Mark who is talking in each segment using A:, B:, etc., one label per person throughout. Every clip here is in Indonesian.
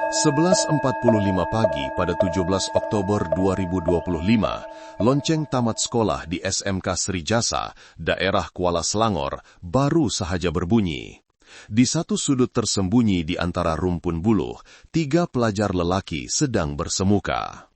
A: 11.45 pagi pada 17 Oktober 2025, lonceng tamat sekolah di SMK Srijasa, daerah Kuala Selangor, baru sahaja berbunyi. Di satu sudut tersembunyi di antara rumpun buluh, 3 pelajar lelaki sedang bersemuka.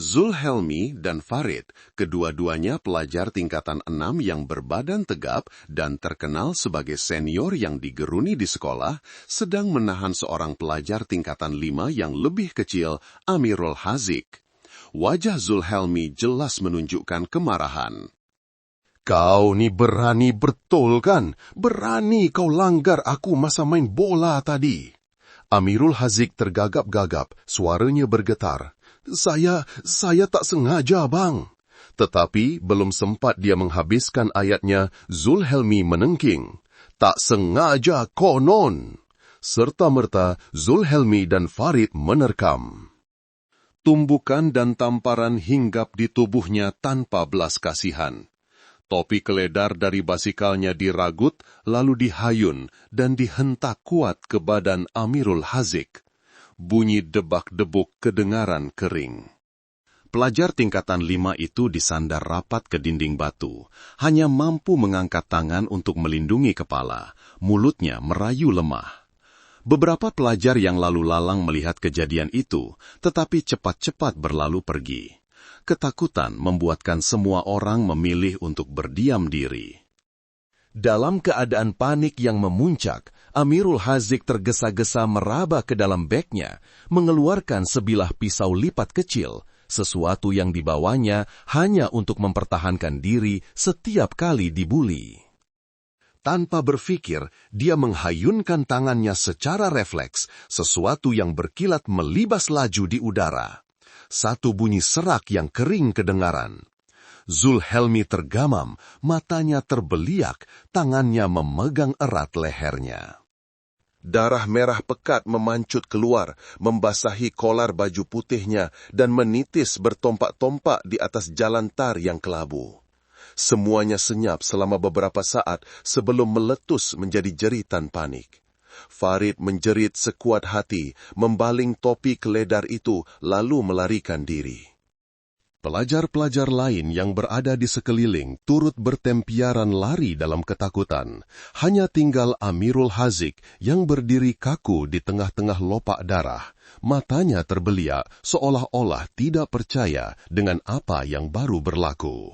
A: Zulhelmi dan Farid, kedua-duanya pelajar tingkatan 6 yang berbadan tegap dan terkenal sebagai senior yang digeruni di sekolah, sedang menahan seorang pelajar tingkatan 5 yang lebih kecil, Amirul Hazik. Wajah Zulhelmi jelas menunjukkan kemarahan. "Kau ni berani betul kan? Berani kau langgar aku masa main bola tadi." Amirul Hazik tergagap-gagap, suaranya bergetar. Saya tak sengaja, bang." Tetapi belum sempat dia menghabiskan ayatnya, Zulhelmi menengking. "Tak sengaja konon." Serta-merta Zulhelmi dan Farid menerkam. Tumbukan dan tamparan hinggap di tubuhnya tanpa belas kasihan. Topi keledar dari basikalnya diragut, lalu dihayun dan dihentak kuat ke badan Amirul Hazik. Bunyi debak-debuk kedengaran kering. Pelajar tingkatan 5 itu disandar rapat ke dinding batu, hanya mampu mengangkat tangan untuk melindungi kepala, mulutnya merayu lemah. Beberapa pelajar yang lalu lalang melihat kejadian itu, tetapi cepat-cepat berlalu pergi. Ketakutan membuatkan semua orang memilih untuk berdiam diri. Dalam keadaan panik yang memuncak, Amirul Hazik tergesa-gesa meraba ke dalam beknya, mengeluarkan sebilah pisau lipat kecil, sesuatu yang dibawanya hanya untuk mempertahankan diri setiap kali dibuli. Tanpa berpikir, dia menghayunkan tangannya secara refleks, sesuatu yang berkilat melibas laju di udara. Satu bunyi serak yang kering kedengaran. Zulhelmi tergamam, matanya terbeliak, tangannya memegang erat lehernya. Darah merah pekat memancut keluar, membasahi kolar baju putihnya dan menitis bertompak-tompak di atas jalan tar yang kelabu. Semuanya senyap selama beberapa saat sebelum meletus menjadi jeritan panik. Farid menjerit sekuat hati, membaling topi keledar itu lalu melarikan diri. Pelajar-pelajar lain yang berada di sekeliling turut bertempiaran lari dalam ketakutan. Hanya tinggal Amirul Hazik yang berdiri kaku di tengah-tengah lopak darah. Matanya terbeliak seolah-olah tidak percaya dengan apa yang baru berlaku.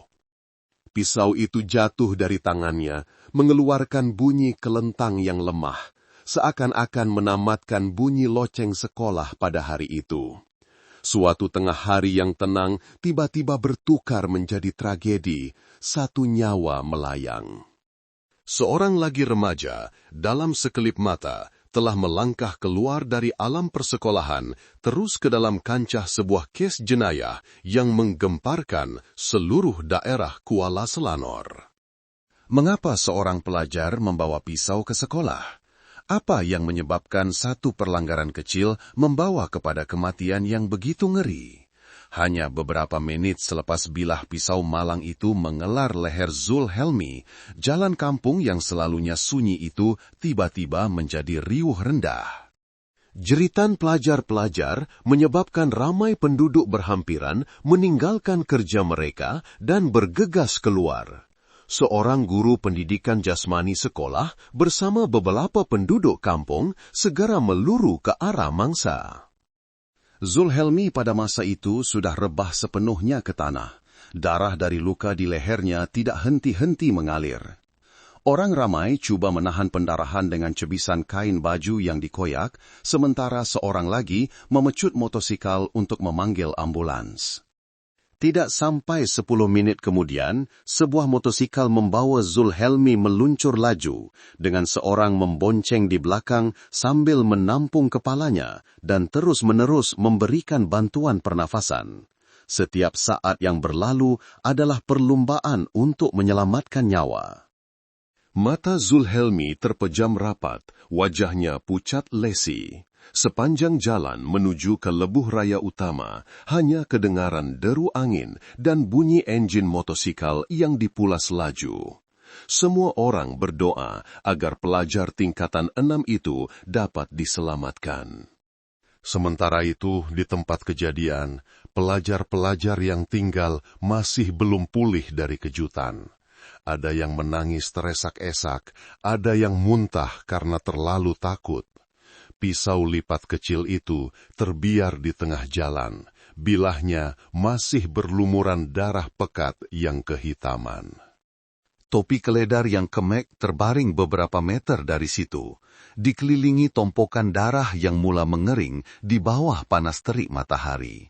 A: Pisau itu jatuh dari tangannya, mengeluarkan bunyi kelentang yang lemah, seakan-akan menamatkan bunyi loceng sekolah pada hari itu. Suatu tengah hari yang tenang tiba-tiba bertukar menjadi tragedi, satu nyawa melayang. Seorang lagi remaja, dalam sekelip mata, telah melangkah keluar dari alam persekolahan, terus ke dalam kancah sebuah kes jenayah yang menggemparkan seluruh daerah Kuala Selangor. Mengapa seorang pelajar membawa pisau ke sekolah? Apa yang menyebabkan satu perlanggaran kecil membawa kepada kematian yang begitu ngeri? Hanya beberapa menit selepas bilah pisau malang itu mengelar leher Zulhelmi, jalan kampung yang selalunya sunyi itu tiba-tiba menjadi riuh rendah. Jeritan pelajar-pelajar menyebabkan ramai penduduk berhampiran meninggalkan kerja mereka dan bergegas keluar. Seorang guru pendidikan jasmani sekolah bersama beberapa penduduk kampung segera meluru ke arah mangsa. Zulhelmi pada masa itu sudah rebah sepenuhnya ke tanah. Darah dari luka di lehernya tidak henti-henti mengalir. Orang ramai cuba menahan pendarahan dengan cebisan kain baju yang dikoyak, sementara seorang lagi memecut motosikal untuk memanggil ambulans. Tidak sampai 10 menit kemudian, sebuah motosikal membawa Zulhelmi meluncur laju, dengan seorang membonceng di belakang sambil menampung kepalanya dan terus-menerus memberikan bantuan pernafasan. Setiap saat yang berlalu adalah perlumbaan untuk menyelamatkan nyawa. Mata Zulhelmi terpejam rapat, wajahnya pucat lesi. Sepanjang jalan menuju ke lebuh raya utama, hanya kedengaran deru angin dan bunyi enjin motosikal yang dipulas laju. Semua orang berdoa agar pelajar tingkatan 6 itu dapat diselamatkan.
B: Sementara itu, di tempat kejadian, pelajar-pelajar yang tinggal masih belum pulih dari kejutan. Ada yang menangis teresak-esak, ada yang muntah karena terlalu takut. Pisau lipat kecil itu terbiar di tengah jalan. Bilahnya masih berlumuran darah pekat yang kehitaman.
A: Topi keledar yang kemek terbaring beberapa meter dari situ, dikelilingi tompokan darah yang mula mengering di bawah panas terik matahari.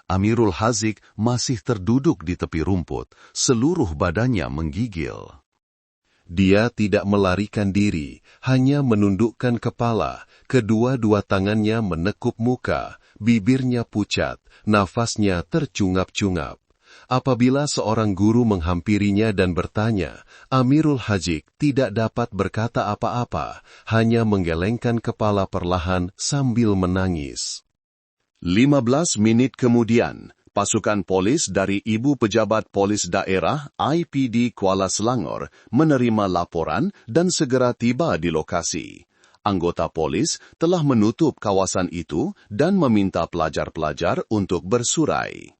A: Amirul Haziq masih terduduk di tepi rumput, seluruh badannya menggigil. Dia tidak melarikan diri, hanya menundukkan kepala, kedua-dua tangannya menekup muka, bibirnya pucat, nafasnya tercungap-cungap. Apabila seorang guru menghampirinya dan bertanya, Amirul Haziq tidak dapat berkata apa-apa, hanya menggelengkan kepala perlahan sambil menangis. 15 menit kemudian, pasukan polis dari Ibu Pejabat Polis Daerah IPD Kuala Selangor menerima laporan dan segera tiba di lokasi. Anggota polis telah menutup kawasan itu dan meminta pelajar-pelajar untuk bersurai.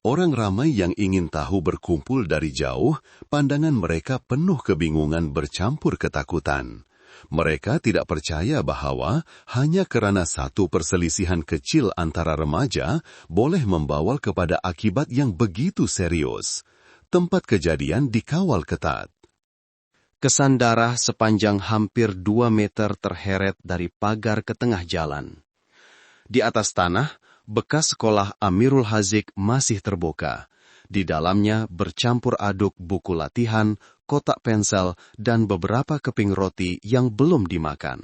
A: Orang ramai yang ingin tahu berkumpul dari jauh, pandangan mereka penuh kebingungan bercampur ketakutan. Mereka tidak percaya bahwa hanya kerana satu perselisihan kecil antara remaja boleh membawa kepada akibat yang begitu serius. Tempat kejadian dikawal ketat. Kesan darah sepanjang hampir 2 meter terheret dari pagar ke tengah jalan. Di atas tanah, bekas sekolah Amirul Haziq masih terbuka. Di dalamnya bercampur aduk buku latihan, kotak pensel, dan beberapa keping roti yang belum dimakan.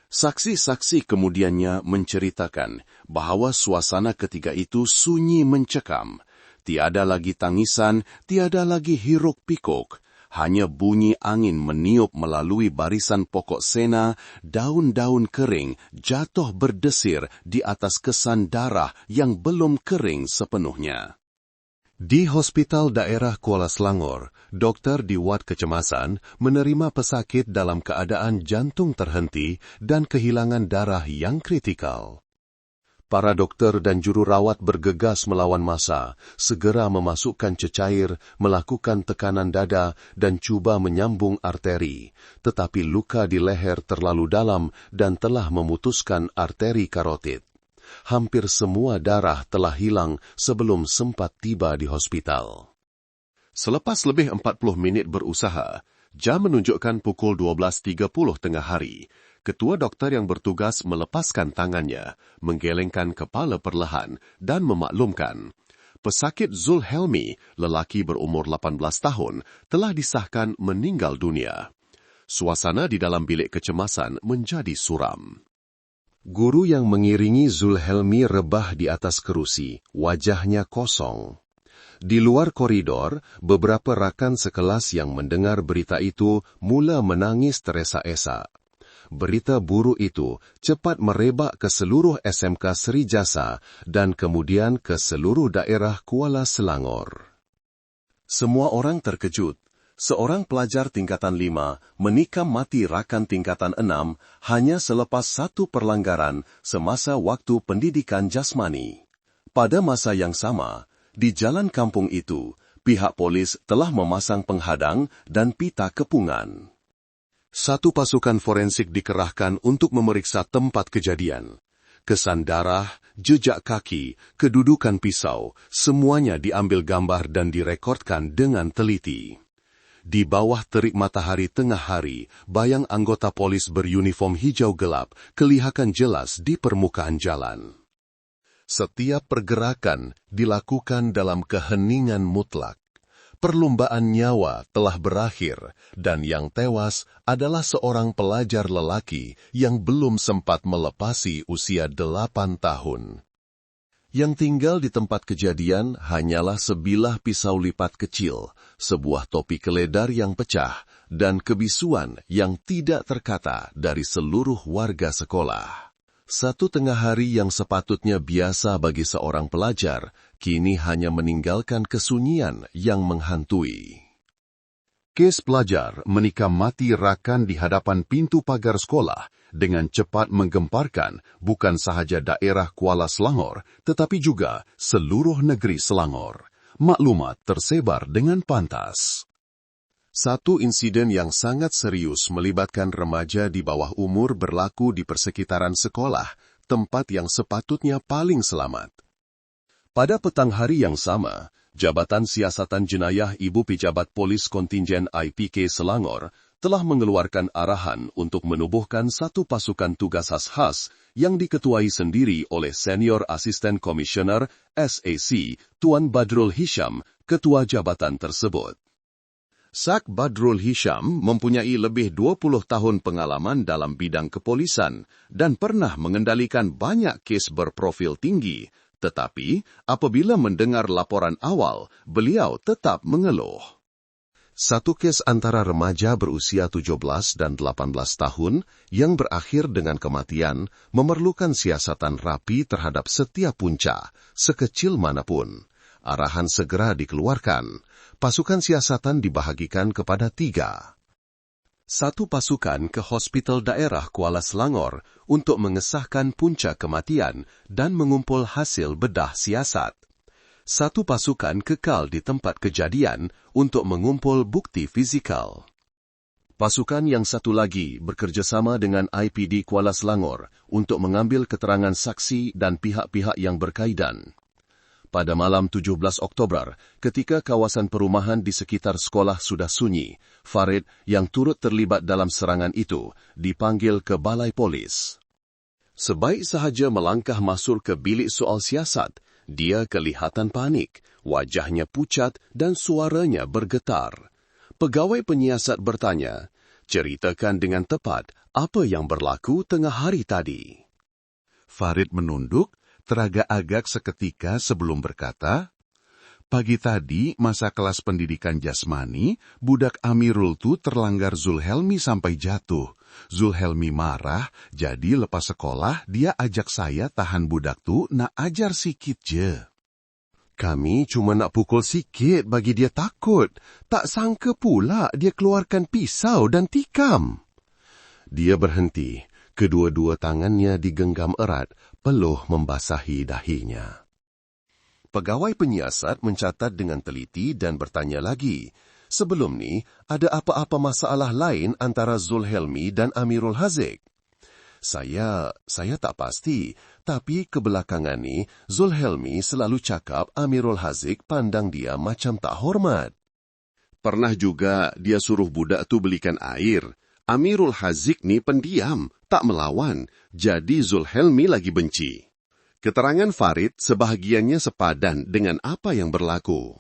A: Saksi-saksi kemudiannya menceritakan bahwa suasana ketika itu sunyi mencekam. Tiada lagi tangisan, tiada lagi hiruk-pikuk. Hanya bunyi angin meniup melalui barisan pokok sena, daun-daun kering jatuh berdesir di atas kesan darah yang belum kering sepenuhnya. Di Hospital Daerah Kuala Selangor, dokter di wad kecemasan menerima pesakit dalam keadaan jantung terhenti dan kehilangan darah yang kritikal. Para dokter dan jururawat bergegas melawan massa, segera memasukkan cecair, melakukan tekanan dada dan cuba menyambung arteri. Tetapi luka di leher terlalu dalam dan telah memutuskan arteri karotid. Hampir semua darah telah hilang sebelum sempat tiba di hospital. Selepas lebih 40 menit berusaha, jam menunjukkan pukul 12.30 tengah hari. Ketua dokter yang bertugas melepaskan tangannya, menggelengkan kepala perlahan dan memaklumkan. Pesakit Zulhelmi, lelaki berumur 18 tahun, telah disahkan meninggal dunia. Suasana di dalam bilik kecemasan menjadi suram. Guru yang mengiringi Zulhelmi rebah di atas kerusi, wajahnya kosong. Di luar koridor, beberapa rakan sekelas yang mendengar berita itu mula menangis teresa-esa. Berita buruk itu cepat merebak ke seluruh SMK Seri Jasa dan kemudian ke seluruh daerah Kuala Selangor. Semua orang terkejut. Seorang pelajar tingkatan 5 menikam mati rakan tingkatan 6 hanya selepas satu perlanggaran semasa waktu pendidikan jasmani. Pada masa yang sama, di jalan kampung itu, pihak polis telah memasang penghadang dan pita kepungan. Satu pasukan forensik dikerahkan untuk memeriksa tempat kejadian. Kesan darah, jejak kaki, kedudukan pisau, semuanya diambil gambar dan direkodkan dengan teliti. Di bawah terik matahari tengah hari, bayang anggota polis beruniform hijau gelap kelihatan jelas di permukaan jalan. Setiap pergerakan dilakukan dalam keheningan mutlak. Perlombaan nyawa telah berakhir dan yang tewas adalah seorang pelajar lelaki yang belum sempat melepasi usia 8 tahun. Yang tinggal di tempat kejadian hanyalah sebilah pisau lipat kecil, sebuah topi keledar yang pecah, dan kebisuan yang tidak terkata dari seluruh warga sekolah. Satu tengah hari yang sepatutnya biasa bagi seorang pelajar, kini hanya meninggalkan kesunyian yang menghantui.
B: Kes pelajar menikam mati rakan di hadapan pintu pagar sekolah dengan cepat menggemparkan bukan sahaja daerah Kuala Selangor, tetapi juga seluruh negeri Selangor. Maklumat tersebar dengan pantas.
A: Satu insiden yang sangat serius melibatkan remaja di bawah umur berlaku di persekitaran sekolah, tempat yang sepatutnya paling selamat. Pada petang hari yang sama, Jabatan Siasatan Jenayah Ibu Pejabat Polis Kontingen IPK Selangor telah mengeluarkan arahan untuk menubuhkan satu pasukan tugas khas yang diketuai sendiri oleh Senior Asisten Komisioner SAC Tuan Badrul Hisham, ketua jabatan tersebut. Sak Badrul Hisham mempunyai lebih 20 tahun pengalaman dalam bidang kepolisan dan pernah mengendalikan banyak kes berprofil tinggi. Tetapi, apabila mendengar laporan awal, beliau tetap mengeluh. Satu kes antara remaja berusia 17 dan 18 tahun yang berakhir dengan kematian memerlukan siasatan rapi terhadap setiap punca, sekecil manapun. Arahan segera dikeluarkan. Pasukan siasatan dibahagikan kepada 3. Satu pasukan ke Hospital Daerah Kuala Selangor untuk mengesahkan punca kematian dan mengumpul hasil bedah siasat. Satu pasukan kekal di tempat kejadian untuk mengumpul bukti fizikal. Pasukan yang satu lagi bekerjasama dengan IPD Kuala Selangor untuk mengambil keterangan saksi dan pihak-pihak yang berkaitan. Pada malam 17 Oktober, ketika kawasan perumahan di sekitar sekolah sudah sunyi, Farid yang turut terlibat dalam serangan itu dipanggil ke balai polis. Sebaik sahaja melangkah masuk ke bilik soal siasat, dia kelihatan panik, wajahnya pucat dan suaranya bergetar. Pegawai penyiasat bertanya, "Ceritakan dengan tepat apa yang berlaku tengah hari tadi."
B: Farid menunduk, teragak-agak seketika sebelum berkata, "Pagi tadi, masa kelas pendidikan jasmani, budak Amirul tu terlanggar Zulhelmi sampai jatuh. Zulhelmi marah, jadi lepas sekolah dia ajak saya tahan budak tu nak ajar sikit je. Kami cuma nak pukul sikit bagi dia takut. Tak sangka pula dia keluarkan pisau dan tikam." Dia berhenti. Kedua-dua tangannya digenggam erat, peluh membasahi dahinya. Pegawai penyiasat mencatat dengan teliti dan bertanya lagi, "Sebelum ni, ada apa-apa masalah lain antara Zulhelmi dan Amirul Haziq?" Saya tak pasti, tapi kebelakangan ni, Zulhelmi selalu cakap Amirul Haziq pandang dia macam tak hormat. Pernah juga dia suruh budak tu belikan air. Amirul Haziq ni pendiam, tak melawan, jadi Zulhelmi lagi benci. Keterangan Farid sebahagiannya sepadan dengan apa yang berlaku.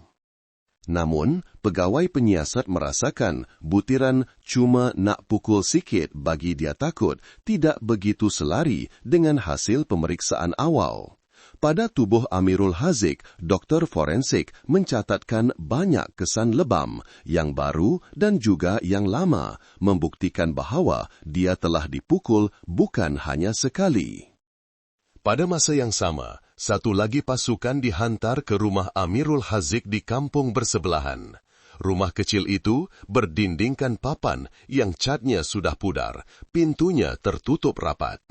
B: Namun, pegawai penyiasat merasakan butiran cuma nak pukul sikit bagi dia takut tidak begitu selari dengan hasil pemeriksaan awal. Pada tubuh Amirul Haziq, doktor forensik mencatatkan banyak kesan lebam yang baru dan juga yang lama, membuktikan bahawa dia telah dipukul bukan hanya sekali. Pada masa yang sama, satu lagi pasukan dihantar ke rumah Amirul Haziq di kampung bersebelahan. Rumah kecil itu berdindingkan papan yang catnya sudah pudar, pintunya tertutup rapat.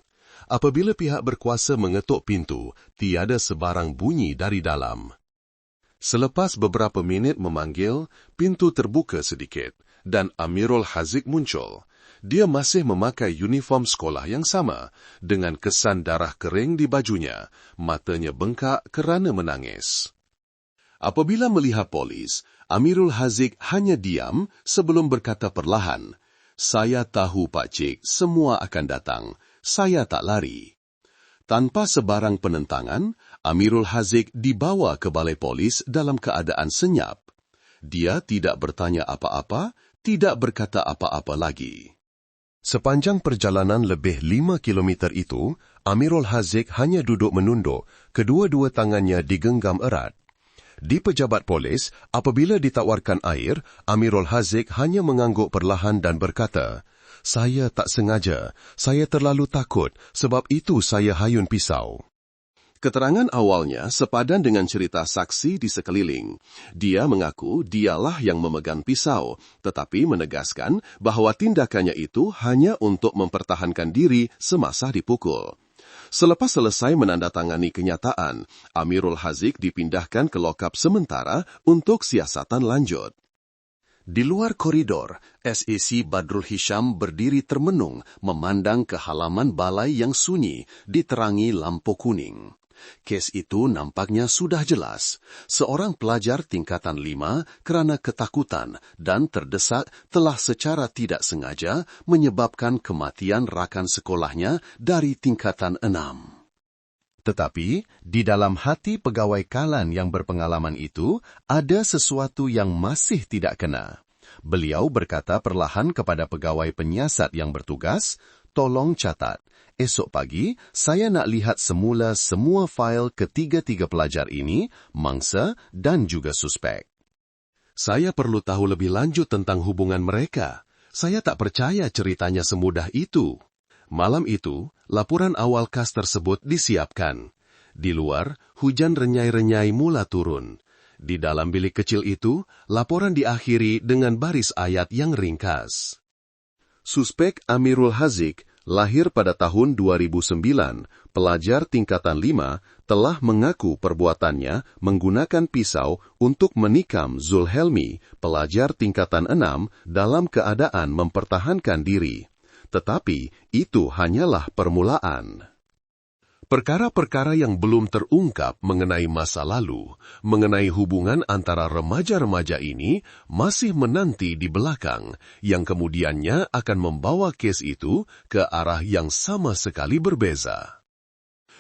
B: Apabila pihak berkuasa mengetuk pintu, tiada sebarang bunyi dari dalam. Selepas beberapa minit memanggil, pintu terbuka sedikit dan Amirul Haziq muncul. Dia masih memakai uniform sekolah yang sama, dengan kesan darah kering di bajunya, matanya bengkak kerana menangis. Apabila melihat polis, Amirul Haziq hanya diam sebelum berkata perlahan, "Saya tahu Pak Cik, semua akan datang. Saya tak lari." Tanpa sebarang penentangan, Amirul Haziq dibawa ke balai polis dalam keadaan senyap. Dia tidak bertanya apa-apa, tidak berkata apa-apa lagi. Sepanjang perjalanan lebih 5 kilometer itu, Amirul Haziq hanya duduk menunduk, kedua-dua tangannya digenggam erat. Di pejabat polis, apabila ditawarkan air, Amirul Haziq hanya mengangguk perlahan dan berkata, "Saya tak sengaja, saya terlalu takut, sebab itu saya hayun pisau."
A: Keterangan awalnya sepadan dengan cerita saksi di sekeliling. Dia mengaku dialah yang memegang pisau, tetapi menegaskan bahwa tindakannya itu hanya untuk mempertahankan diri semasa dipukul. Selepas selesai menandatangani kenyataan, Amirul Haziq dipindahkan ke lokap sementara untuk siasatan lanjut. Di luar koridor, SEC Badrul Hisham berdiri termenung memandang ke halaman balai yang sunyi diterangi lampu kuning. Kes itu nampaknya sudah jelas. Seorang pelajar tingkatan 5 kerana ketakutan dan terdesak telah secara tidak sengaja menyebabkan kematian rakan sekolahnya dari tingkatan 6. Tetapi, di dalam hati pegawai kalan yang berpengalaman itu, ada sesuatu yang masih tidak kena. Beliau berkata perlahan kepada pegawai penyiasat yang bertugas, "Tolong catat. Esok pagi, saya nak lihat semula semua fail ketiga-tiga pelajar ini, mangsa dan juga suspek. Saya perlu tahu lebih lanjut tentang hubungan mereka. Saya tak percaya ceritanya semudah itu." Malam itu, laporan awal kas tersebut disiapkan. Di luar, hujan renyai-renyai mula turun. Di dalam bilik kecil itu, laporan diakhiri dengan baris ayat yang ringkas. Suspek Amirul Haziq lahir pada tahun 2009, pelajar tingkatan 5, telah mengaku perbuatannya menggunakan pisau untuk menikam Zulhelmi, pelajar tingkatan 6, dalam keadaan mempertahankan diri. Tetapi itu hanyalah permulaan. Perkara-perkara yang belum terungkap mengenai masa lalu, mengenai hubungan antara remaja-remaja ini, masih menanti di belakang, yang kemudiannya akan membawa kes itu ke arah yang sama sekali berbeza.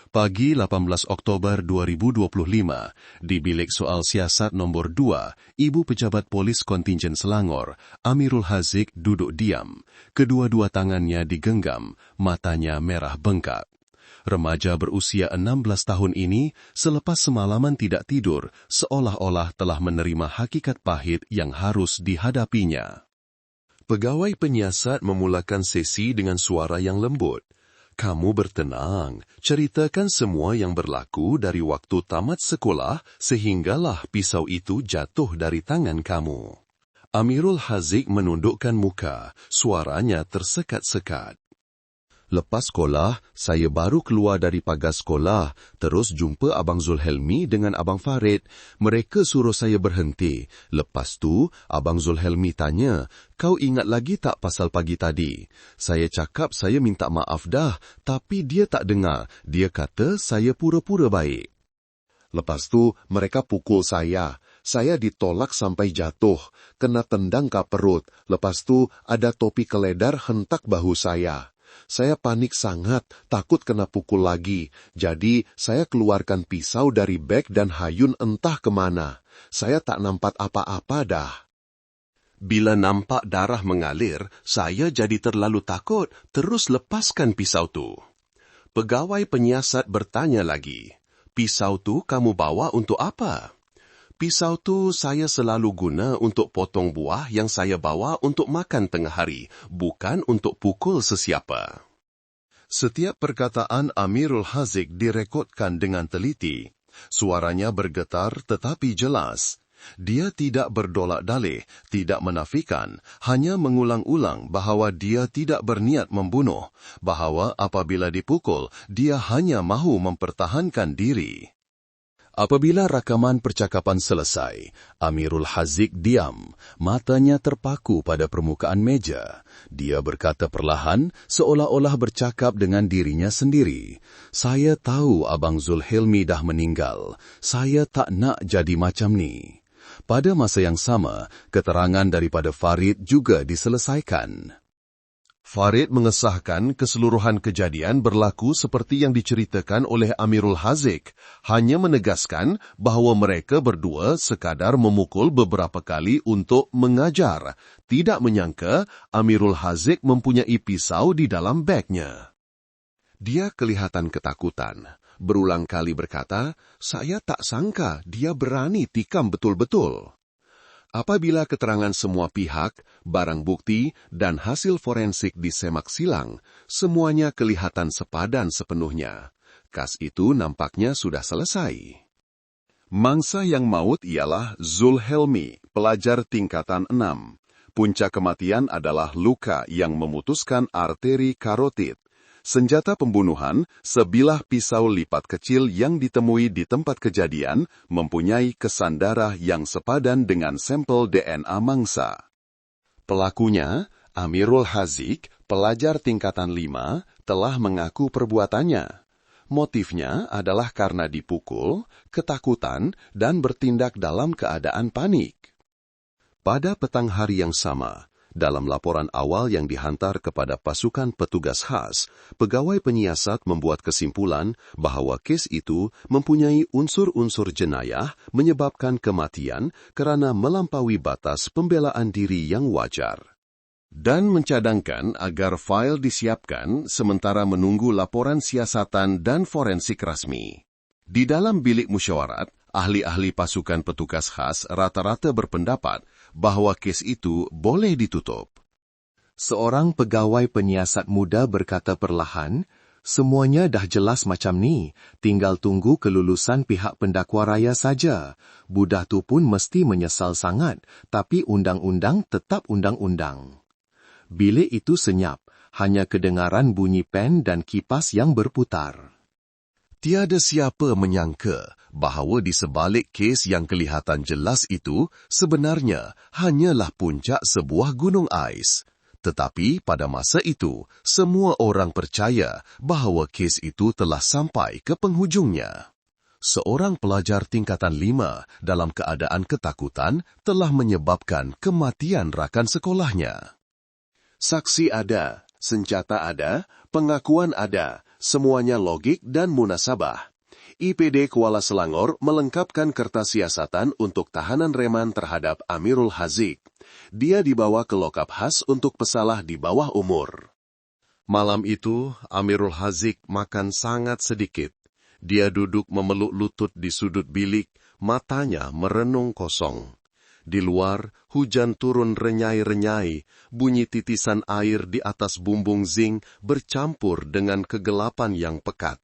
A: Pagi 18 Oktober 2025, di bilik soal siasat nombor 2, Ibu Pejabat Polis Kontingen Selangor, Amirul Haziq duduk diam. Kedua-dua tangannya digenggam, matanya merah bengkak. Remaja berusia 16 tahun ini selepas semalaman tidak tidur, seolah-olah telah menerima hakikat pahit yang harus dihadapinya. Pegawai penyiasat memulakan sesi dengan suara yang lembut. "Kamu bertenang, ceritakan semua yang berlaku dari waktu tamat sekolah sehinggalah pisau itu jatuh dari tangan kamu." Amirul Haziq menundukkan muka, suaranya tersekat-sekat. "Lepas sekolah, saya baru keluar dari pagar sekolah, terus jumpa Abang Zulhelmi dengan Abang Farid. Mereka suruh saya berhenti. Lepas tu, Abang Zulhelmi tanya, 'Kau ingat lagi tak pasal pagi tadi?' Saya cakap saya minta maaf dah, tapi dia tak dengar. Dia kata saya pura-pura baik. Lepas tu, mereka pukul saya. Saya ditolak sampai jatuh, kena tendang ke perut. Lepas tu, ada topi keledar hentak bahu saya. Saya panik sangat, takut kena pukul lagi. Jadi, saya keluarkan pisau dari beg dan hayun entah kemana. Saya tak nampak apa-apa dah. Bila nampak darah mengalir, saya jadi terlalu takut, terus lepaskan pisau tu." Pegawai penyiasat bertanya lagi, "Pisau tu kamu bawa untuk apa?" "Pisau tu saya selalu guna untuk potong buah yang saya bawa untuk makan tengah hari, bukan untuk pukul sesiapa." Setiap perkataan Amirul Haziq direkodkan dengan teliti. Suaranya bergetar tetapi jelas. Dia tidak berdolak-dalik, tidak menafikan, hanya mengulang-ulang bahawa dia tidak berniat membunuh, bahawa apabila dipukul, dia hanya mahu mempertahankan diri. Apabila rakaman percakapan selesai, Amirul Haziq diam, matanya terpaku pada permukaan meja. Dia berkata perlahan, seolah-olah bercakap dengan dirinya sendiri. "Saya tahu Abang Zulhelmi dah meninggal. Saya tak nak jadi macam ni." Pada masa yang sama, keterangan daripada Farid juga diselesaikan. Farid mengesahkan keseluruhan kejadian berlaku seperti yang diceritakan oleh Amirul Haziq, hanya menegaskan bahawa mereka berdua sekadar memukul beberapa kali untuk mengajar, tidak menyangka Amirul Haziq mempunyai pisau di dalam bagnya. Dia kelihatan ketakutan, berulang kali berkata, "Saya tak sangka dia berani tikam betul-betul." Apabila keterangan semua pihak, barang bukti, dan hasil forensik disemak silang, semuanya kelihatan sepadan sepenuhnya. Kas itu nampaknya sudah selesai. Mangsa yang maut ialah Zulhelmi, pelajar tingkatan 6. Puncak kematian adalah luka yang memutuskan arteri karotid. Senjata pembunuhan, sebilah pisau lipat kecil yang ditemui di tempat kejadian, mempunyai kesan darah yang sepadan dengan sampel DNA mangsa. Pelakunya, Amirul Hazik, pelajar tingkatan 5, telah mengaku perbuatannya. Motifnya adalah karena dipukul, ketakutan, dan bertindak dalam keadaan panik. Pada petang hari yang sama, dalam laporan awal yang dihantar kepada pasukan petugas khas, pegawai penyiasat membuat kesimpulan bahwa kes itu mempunyai unsur-unsur jenayah menyebabkan kematian karena melampaui batas pembelaan diri yang wajar. Dan mencadangkan agar file disiapkan sementara menunggu laporan siasatan dan forensik rasmi. Di dalam bilik musyawarat, ahli-ahli pasukan petugas khas rata-rata berpendapat bahwa kes itu boleh ditutup. Seorang pegawai penyiasat muda berkata perlahan, "Semuanya dah jelas macam ni, tinggal tunggu kelulusan pihak pendakwa raya saja. Budak tu pun mesti menyesal sangat, tapi undang-undang tetap undang-undang." Bilik itu senyap, hanya kedengaran bunyi pen dan kipas yang berputar. Tiada siapa menyangka bahawa di sebalik kes yang kelihatan jelas itu sebenarnya hanyalah puncak sebuah gunung ais. Tetapi pada masa itu, semua orang percaya bahawa kes itu telah sampai ke penghujungnya. Seorang pelajar tingkatan 5 dalam keadaan ketakutan telah menyebabkan kematian rakan sekolahnya. Saksi ada, senjata ada, pengakuan ada, semuanya logik dan munasabah. IPD Kuala Selangor melengkapkan kertas siasatan untuk tahanan reman terhadap Amirul Hazik. Dia dibawa ke lokap khas untuk pesalah di bawah umur. Malam itu, Amirul Hazik makan sangat sedikit. Dia duduk memeluk lutut di sudut bilik, matanya merenung kosong. Di luar, hujan turun renyai-renyai, bunyi titisan air di atas bumbung zinc bercampur dengan kegelapan yang pekat.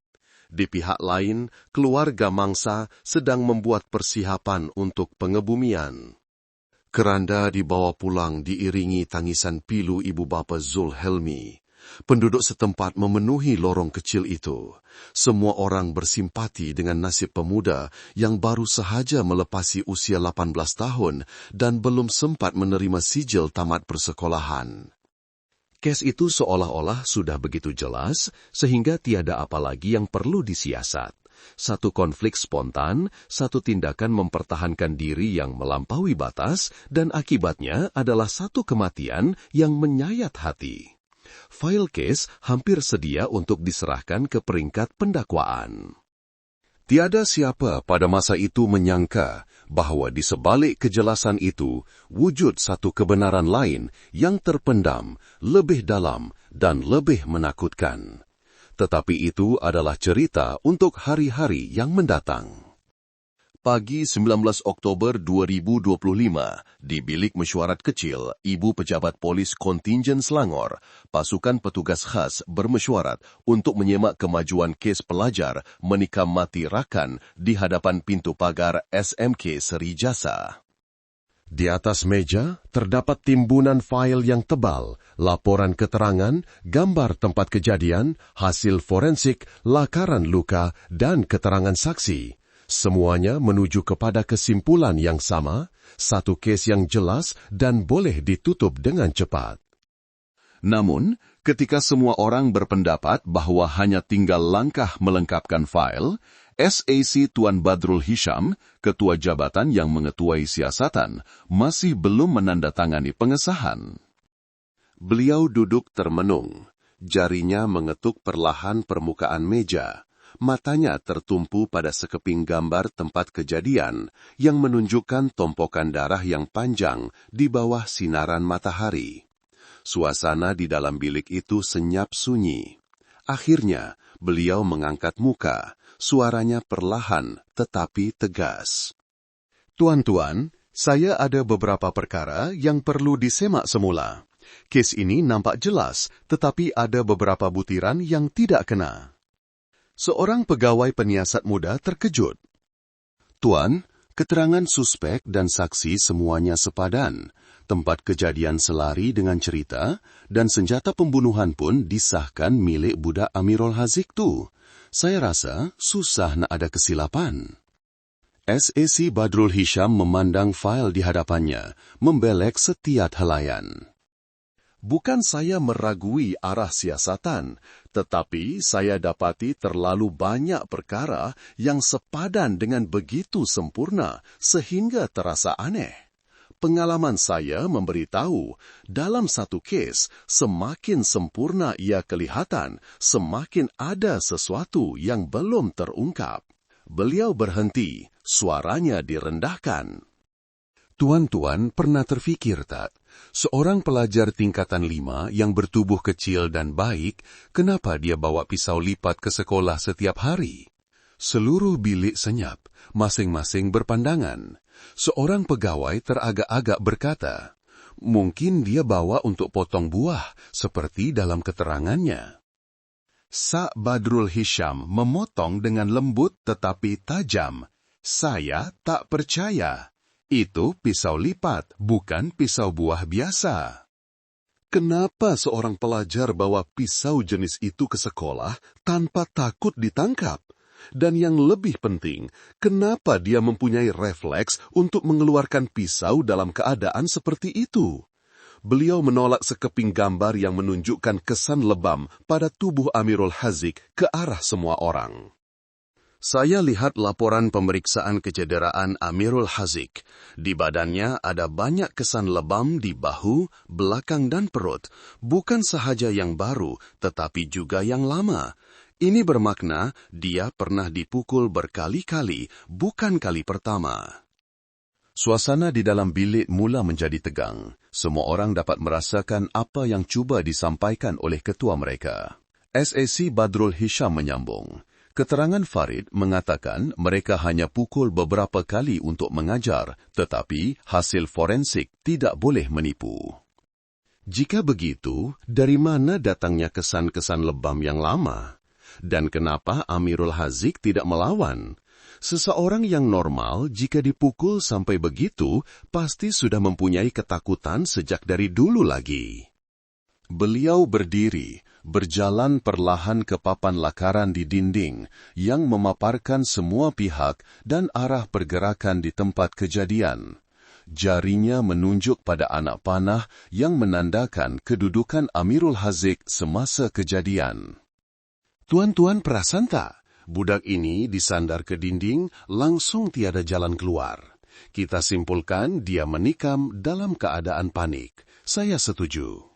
A: Di pihak lain, keluarga mangsa sedang membuat persiapan untuk pengebumian. Keranda dibawa pulang diiringi tangisan pilu ibu bapa Zulhelmi. Penduduk setempat memenuhi lorong kecil itu. Semua orang bersimpati dengan nasib pemuda yang baru sahaja melepasi usia 18 tahun dan belum sempat menerima sijil tamat persekolahan. Kes itu seolah-olah sudah begitu jelas sehingga tiada apa lagi yang perlu disiasat. Satu konflik spontan, satu tindakan mempertahankan diri yang melampaui batas, dan akibatnya adalah satu kematian yang menyayat hati. File case hampir sedia untuk diserahkan ke peringkat pendakwaan. Tiada siapa pada masa itu menyangka bahawa di sebalik kejelasan itu wujud satu kebenaran lain yang terpendam, lebih dalam dan lebih menakutkan. Tetapi itu adalah cerita untuk hari-hari yang mendatang. Pagi 19 Oktober 2025, di bilik mesyuarat kecil, Ibu Pejabat Polis Kontingen Selangor, pasukan petugas khas bermesyuarat untuk menyemak kemajuan kes pelajar menikam mati rakan di hadapan pintu pagar SMK Seri Jasa. Di atas meja, terdapat timbunan fail yang tebal, laporan keterangan, gambar tempat kejadian, hasil forensik, lakaran luka, dan keterangan saksi. Semuanya menuju kepada kesimpulan yang sama, satu kes yang jelas dan boleh ditutup dengan cepat. Namun, ketika semua orang berpendapat bahawa hanya tinggal langkah melengkapkan fail, SAC Tuan Badrul Hisham, ketua jabatan yang mengetuai siasatan, masih belum menandatangani pengesahan. Beliau duduk termenung, jarinya mengetuk perlahan permukaan meja. Matanya tertumpu pada sekeping gambar tempat kejadian yang menunjukkan tompokan darah yang panjang di bawah sinaran matahari. Suasana di dalam bilik itu senyap sunyi. Akhirnya, beliau mengangkat muka, suaranya perlahan tetapi tegas. "Tuan-tuan, saya ada beberapa perkara yang perlu disemak semula. Kes ini nampak jelas, tetapi ada beberapa butiran yang tidak kena." Seorang pegawai penyiasat muda terkejut. Tuan, keterangan suspek dan saksi semuanya sepadan. Tempat kejadian selari dengan cerita, dan senjata pembunuhan pun disahkan milik budak Amirul Haziq tu. Saya rasa susah nak ada kesilapan. SAC Badrul Hisham memandang fail di hadapannya, membelek setiap helaian. Bukan saya meragui arah siasatan, tetapi saya dapati terlalu banyak perkara yang sepadan dengan begitu sempurna sehingga terasa aneh. Pengalaman saya memberitahu, dalam satu kes, semakin sempurna ia kelihatan, semakin ada sesuatu yang belum terungkap. Beliau berhenti, suaranya direndahkan. Tuan-tuan pernah terfikir tak, seorang pelajar tingkatan 5 yang bertubuh kecil dan baik, kenapa dia bawa pisau lipat ke sekolah setiap hari? Seluruh bilik senyap, masing-masing berpandangan. Seorang pegawai teragak-agak berkata, mungkin dia bawa untuk potong buah, seperti dalam keterangannya. Sa' Badrul Hisham memotong dengan lembut tetapi tajam. Saya tak percaya. Itu pisau lipat, bukan pisau buah biasa. Kenapa seorang pelajar bawa pisau jenis itu ke sekolah tanpa takut ditangkap? Dan yang lebih penting, kenapa dia mempunyai refleks untuk mengeluarkan pisau dalam keadaan seperti itu? Beliau menolak sekeping gambar yang menunjukkan kesan lebam pada tubuh Amirul Haziq ke arah semua orang. Saya lihat laporan pemeriksaan kecederaan Amirul Haziq. Di badannya ada banyak kesan lebam di bahu, belakang dan perut. Bukan sahaja yang baru, tetapi juga yang lama. Ini bermakna dia pernah dipukul berkali-kali, bukan kali pertama. Suasana di dalam bilik mula menjadi tegang. Semua orang dapat merasakan apa yang cuba disampaikan oleh ketua mereka. SAC Badrul Hisham menyambung. Keterangan Farid mengatakan mereka hanya pukul beberapa kali untuk mengajar, tetapi hasil forensik tidak boleh menipu. Jika begitu, dari mana datangnya kesan-kesan lebam yang lama? Dan kenapa Amirul Haziq tidak melawan? Seseorang yang normal jika dipukul sampai begitu, pasti sudah mempunyai ketakutan sejak dari dulu lagi. Beliau berdiri, berjalan perlahan ke papan lakaran di dinding yang memaparkan semua pihak dan arah pergerakan di tempat kejadian. Jarinya menunjuk pada anak panah yang menandakan kedudukan Amirul Haziq semasa kejadian. Tuan-tuan perasan tak? Budak ini disandar ke dinding, langsung tiada jalan keluar. Kita simpulkan dia menikam dalam keadaan panik. Saya setuju.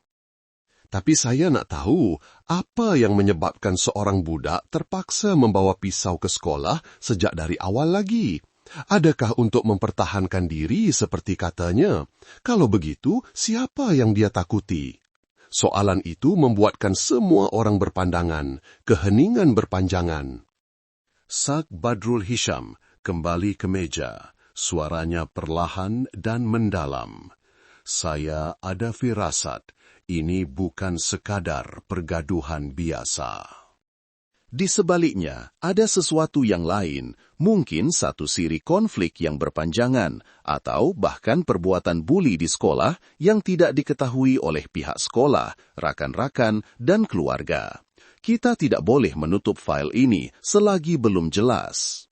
A: Tapi saya nak tahu, apa yang menyebabkan seorang budak terpaksa membawa pisau ke sekolah sejak dari awal lagi? Adakah untuk mempertahankan diri seperti katanya? Kalau begitu, siapa yang dia takuti? Soalan itu membuatkan semua orang berpandangan, keheningan berpanjangan. Sa' Badrul Hisham kembali ke meja, suaranya perlahan dan mendalam. Saya ada firasat, ini bukan sekadar pergaduhan biasa. Di sebaliknya, ada sesuatu yang lain, mungkin satu siri konflik yang berpanjangan, atau bahkan perbuatan buli di sekolah yang tidak diketahui oleh pihak sekolah, rakan-rakan, dan keluarga. Kita tidak boleh menutup fail ini selagi belum jelas.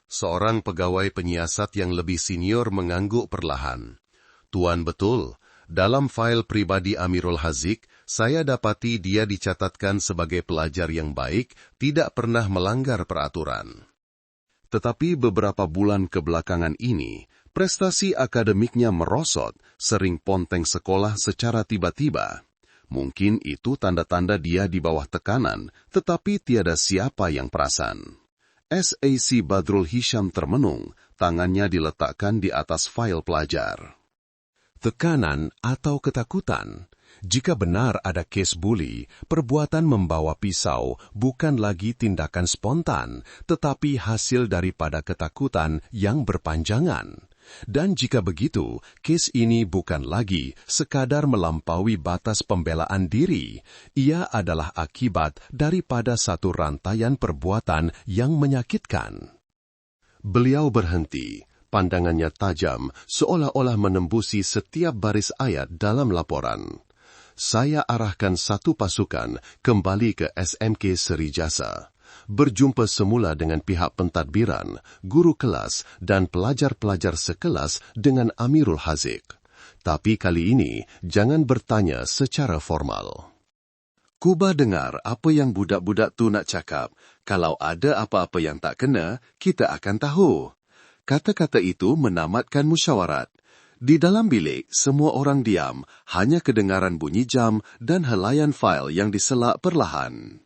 A: Seorang pegawai penyiasat yang lebih senior mengangguk perlahan. Tuan betul. Dalam fail pribadi Amirul Haziq, saya dapati dia dicatatkan sebagai pelajar yang baik, tidak pernah melanggar peraturan. Tetapi beberapa bulan kebelakangan ini, prestasi akademiknya merosot, sering ponteng sekolah secara tiba-tiba. Mungkin itu tanda-tanda dia di bawah tekanan, tetapi tiada siapa yang perasan. SAC Badrul Hisham termenung, tangannya diletakkan di atas fail pelajar. Tekanan atau ketakutan. Jika benar ada kes buli, perbuatan membawa pisau bukan lagi tindakan spontan, tetapi hasil daripada ketakutan yang berpanjangan. Dan jika begitu, kes ini bukan lagi sekadar melampaui batas pembelaan diri. Ia adalah akibat daripada satu rantaian perbuatan yang menyakitkan. Beliau berhenti, pandangannya tajam, seolah-olah menembusi setiap baris ayat dalam laporan. Saya arahkan satu pasukan kembali ke SMK Serijasa. Berjumpa semula dengan pihak pentadbiran, guru kelas dan pelajar-pelajar sekelas dengan Amirul Haziq. Tapi kali ini, jangan bertanya secara formal. Kuba dengar apa yang budak-budak tu nak cakap. Kalau ada apa-apa yang tak kena, kita akan tahu. Kata-kata itu menamatkan musyawarat. Di dalam bilik, semua orang diam, hanya kedengaran bunyi jam dan helaian fail yang diselak perlahan.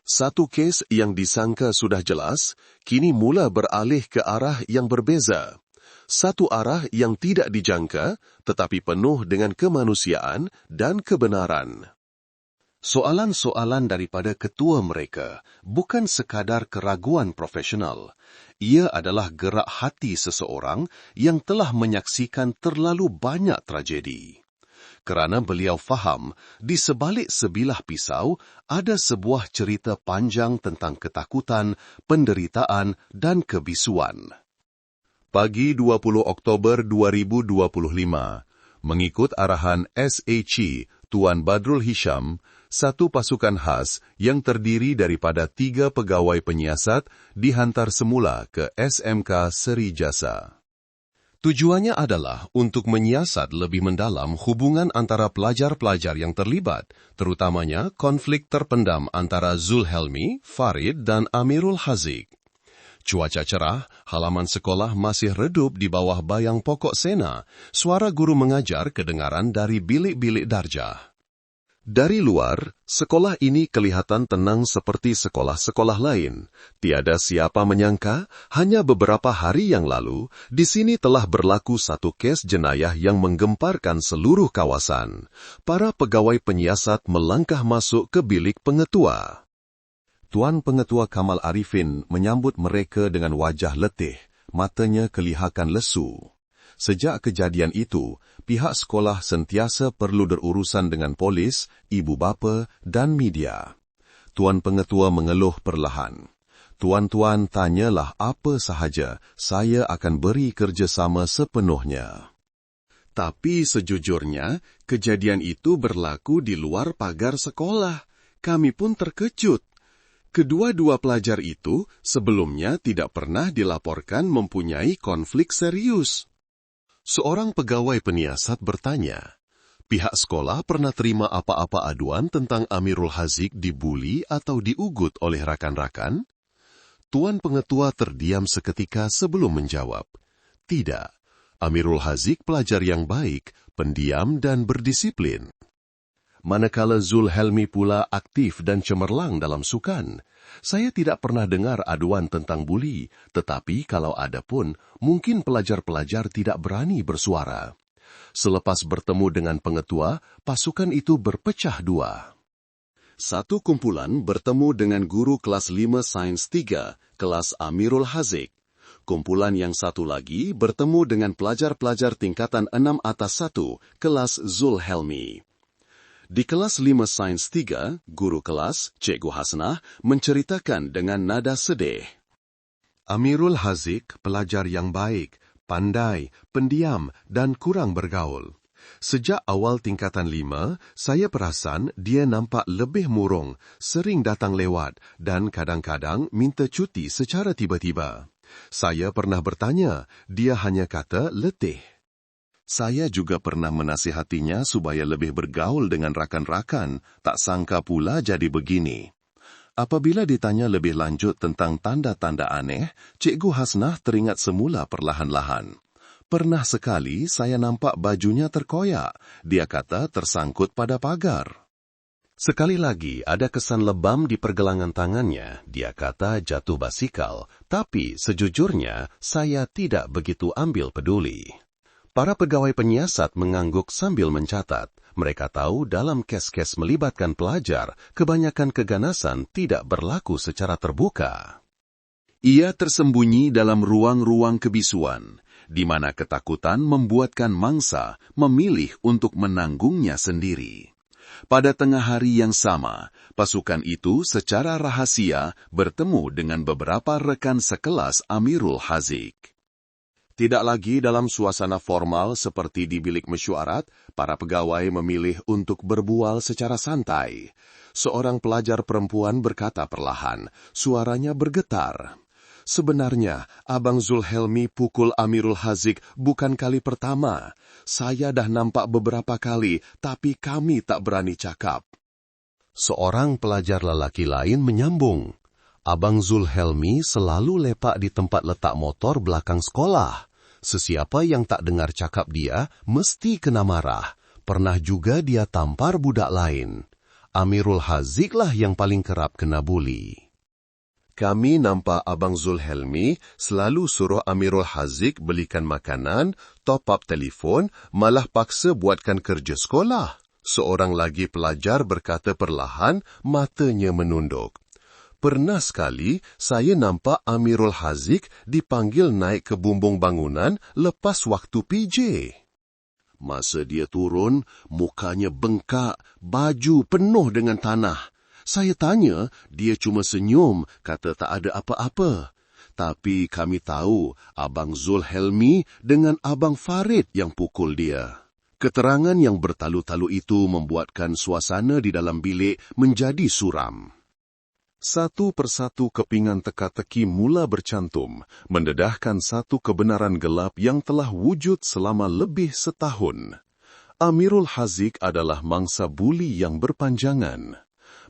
A: Satu kes yang disangka sudah jelas, kini mula beralih ke arah yang berbeza. Satu arah yang tidak dijangka, tetapi penuh dengan kemanusiaan dan kebenaran. Soalan-soalan daripada ketua mereka bukan sekadar keraguan profesional. Ia adalah gerak hati seseorang yang telah menyaksikan terlalu banyak tragedi. Kerana beliau faham, di sebalik sebilah pisau ada sebuah cerita panjang tentang ketakutan, penderitaan dan kebisuan. Pagi 20 Oktober 2025, mengikut arahan SHE Tuan Badrul Hisham, satu pasukan khas yang terdiri daripada 3 pegawai penyiasat dihantar semula ke SMK Serijasa. Tujuannya adalah untuk menyiasat lebih mendalam hubungan antara pelajar-pelajar yang terlibat, terutamanya konflik terpendam antara Zulhelmi, Farid dan Amirul Haziq. Cuaca cerah, halaman sekolah masih redup di bawah bayang pokok sena, suara guru mengajar kedengaran dari bilik-bilik darjah. Dari luar, sekolah ini kelihatan tenang seperti sekolah-sekolah lain. Tiada siapa menyangka, hanya beberapa hari yang lalu, di sini telah berlaku satu kes jenayah yang menggemparkan seluruh kawasan. Para pegawai penyiasat melangkah masuk ke bilik pengetua. Tuan Pengetua Kamal Arifin menyambut mereka dengan wajah letih, matanya kelihakan lesu. Sejak kejadian itu, pihak sekolah sentiasa perlu berurusan dengan polis, ibu bapa dan media. Tuan Pengetua mengeluh perlahan. Tuan-tuan tanyalah apa sahaja, saya akan beri kerjasama sepenuhnya. Tapi sejujurnya, kejadian itu berlaku di luar pagar sekolah. Kami pun terkejut. Kedua-dua pelajar itu sebelumnya tidak pernah dilaporkan mempunyai konflik serius. Seorang pegawai penyiasat bertanya, pihak sekolah pernah terima apa-apa aduan tentang Amirul Haziq dibuli atau diugut oleh rakan-rakan? Tuan Pengetua terdiam seketika sebelum menjawab. Tidak, Amirul Haziq pelajar yang baik, pendiam dan berdisiplin. Manakala Zulhelmi pula aktif dan cemerlang dalam sukan, saya tidak pernah dengar aduan tentang buli, tetapi kalau ada pun, mungkin pelajar-pelajar tidak berani bersuara. Selepas bertemu dengan pengetua, pasukan itu berpecah dua. Satu kumpulan bertemu dengan guru kelas 5 Sains 3, kelas Amirul Haziq. Kumpulan yang satu lagi bertemu dengan pelajar-pelajar tingkatan 6 atas 1, kelas Zulhelmi. Di kelas 5 Sains 3, guru kelas, Cikgu Hasnah, menceritakan dengan nada sedih. Amirul Haziq pelajar yang baik, pandai, pendiam dan kurang bergaul. Sejak awal tingkatan 5, saya perasan dia nampak lebih murung, sering datang lewat dan kadang-kadang minta cuti secara tiba-tiba. Saya pernah bertanya, dia hanya kata letih. Saya juga pernah menasihatinya supaya lebih bergaul dengan rakan-rakan, tak sangka pula jadi begini. Apabila ditanya lebih lanjut tentang tanda-tanda aneh, Cikgu Hasnah teringat semula perlahan-lahan. Pernah sekali saya nampak bajunya terkoyak, dia kata tersangkut pada pagar. Sekali lagi ada kesan lebam di pergelangan tangannya, dia kata jatuh basikal, tapi sejujurnya saya tidak begitu ambil peduli. Para pegawai penyiasat mengangguk sambil mencatat. Mereka tahu dalam kes-kes melibatkan pelajar, kebanyakan keganasan tidak berlaku secara terbuka. Ia tersembunyi dalam ruang-ruang kebisuan. di mana ketakutan membuatkan mangsa memilih untuk menanggungnya sendiri. Pada tengah hari yang sama, pasukan itu secara rahasia bertemu dengan beberapa rekan sekelas Amirul Hazik. Tidak lagi dalam suasana formal seperti di bilik mesyuarat, para pegawai memilih untuk berbual secara santai. Seorang pelajar perempuan berkata perlahan, suaranya bergetar. Sebenarnya, Abang Zulhelmi pukul Amirul Hazik bukan kali pertama. Saya dah nampak beberapa kali, tapi kami tak berani cakap.
B: Seorang pelajar lelaki lain menyambung, Abang Zulhelmi selalu lepak di tempat letak motor belakang sekolah. Sesiapa yang tak dengar cakap dia, mesti kena marah. Pernah juga dia tampar budak lain. Amirul Hazik lah yang paling kerap kena buli.
A: Kami nampak Abang Zulhelmi selalu suruh Amirul Hazik belikan makanan, top up telefon, malah paksa buatkan kerja sekolah. Seorang lagi pelajar berkata perlahan, matanya menunduk. Pernah sekali, saya nampak Amirul Hazik dipanggil naik ke bumbung bangunan lepas waktu PJ. Masa dia turun, mukanya bengkak, baju penuh dengan tanah. Saya tanya, dia cuma senyum, kata tak ada apa-apa. Tapi kami tahu, Abang Zulhelmi dengan Abang Farid yang pukul dia. Keterangan yang bertalu-talu itu membuatkan suasana di dalam bilik menjadi suram. Satu persatu kepingan teka-teki mula bercantum, mendedahkan satu kebenaran gelap yang telah wujud selama lebih setahun. Amirul Hazik adalah mangsa buli yang berpanjangan.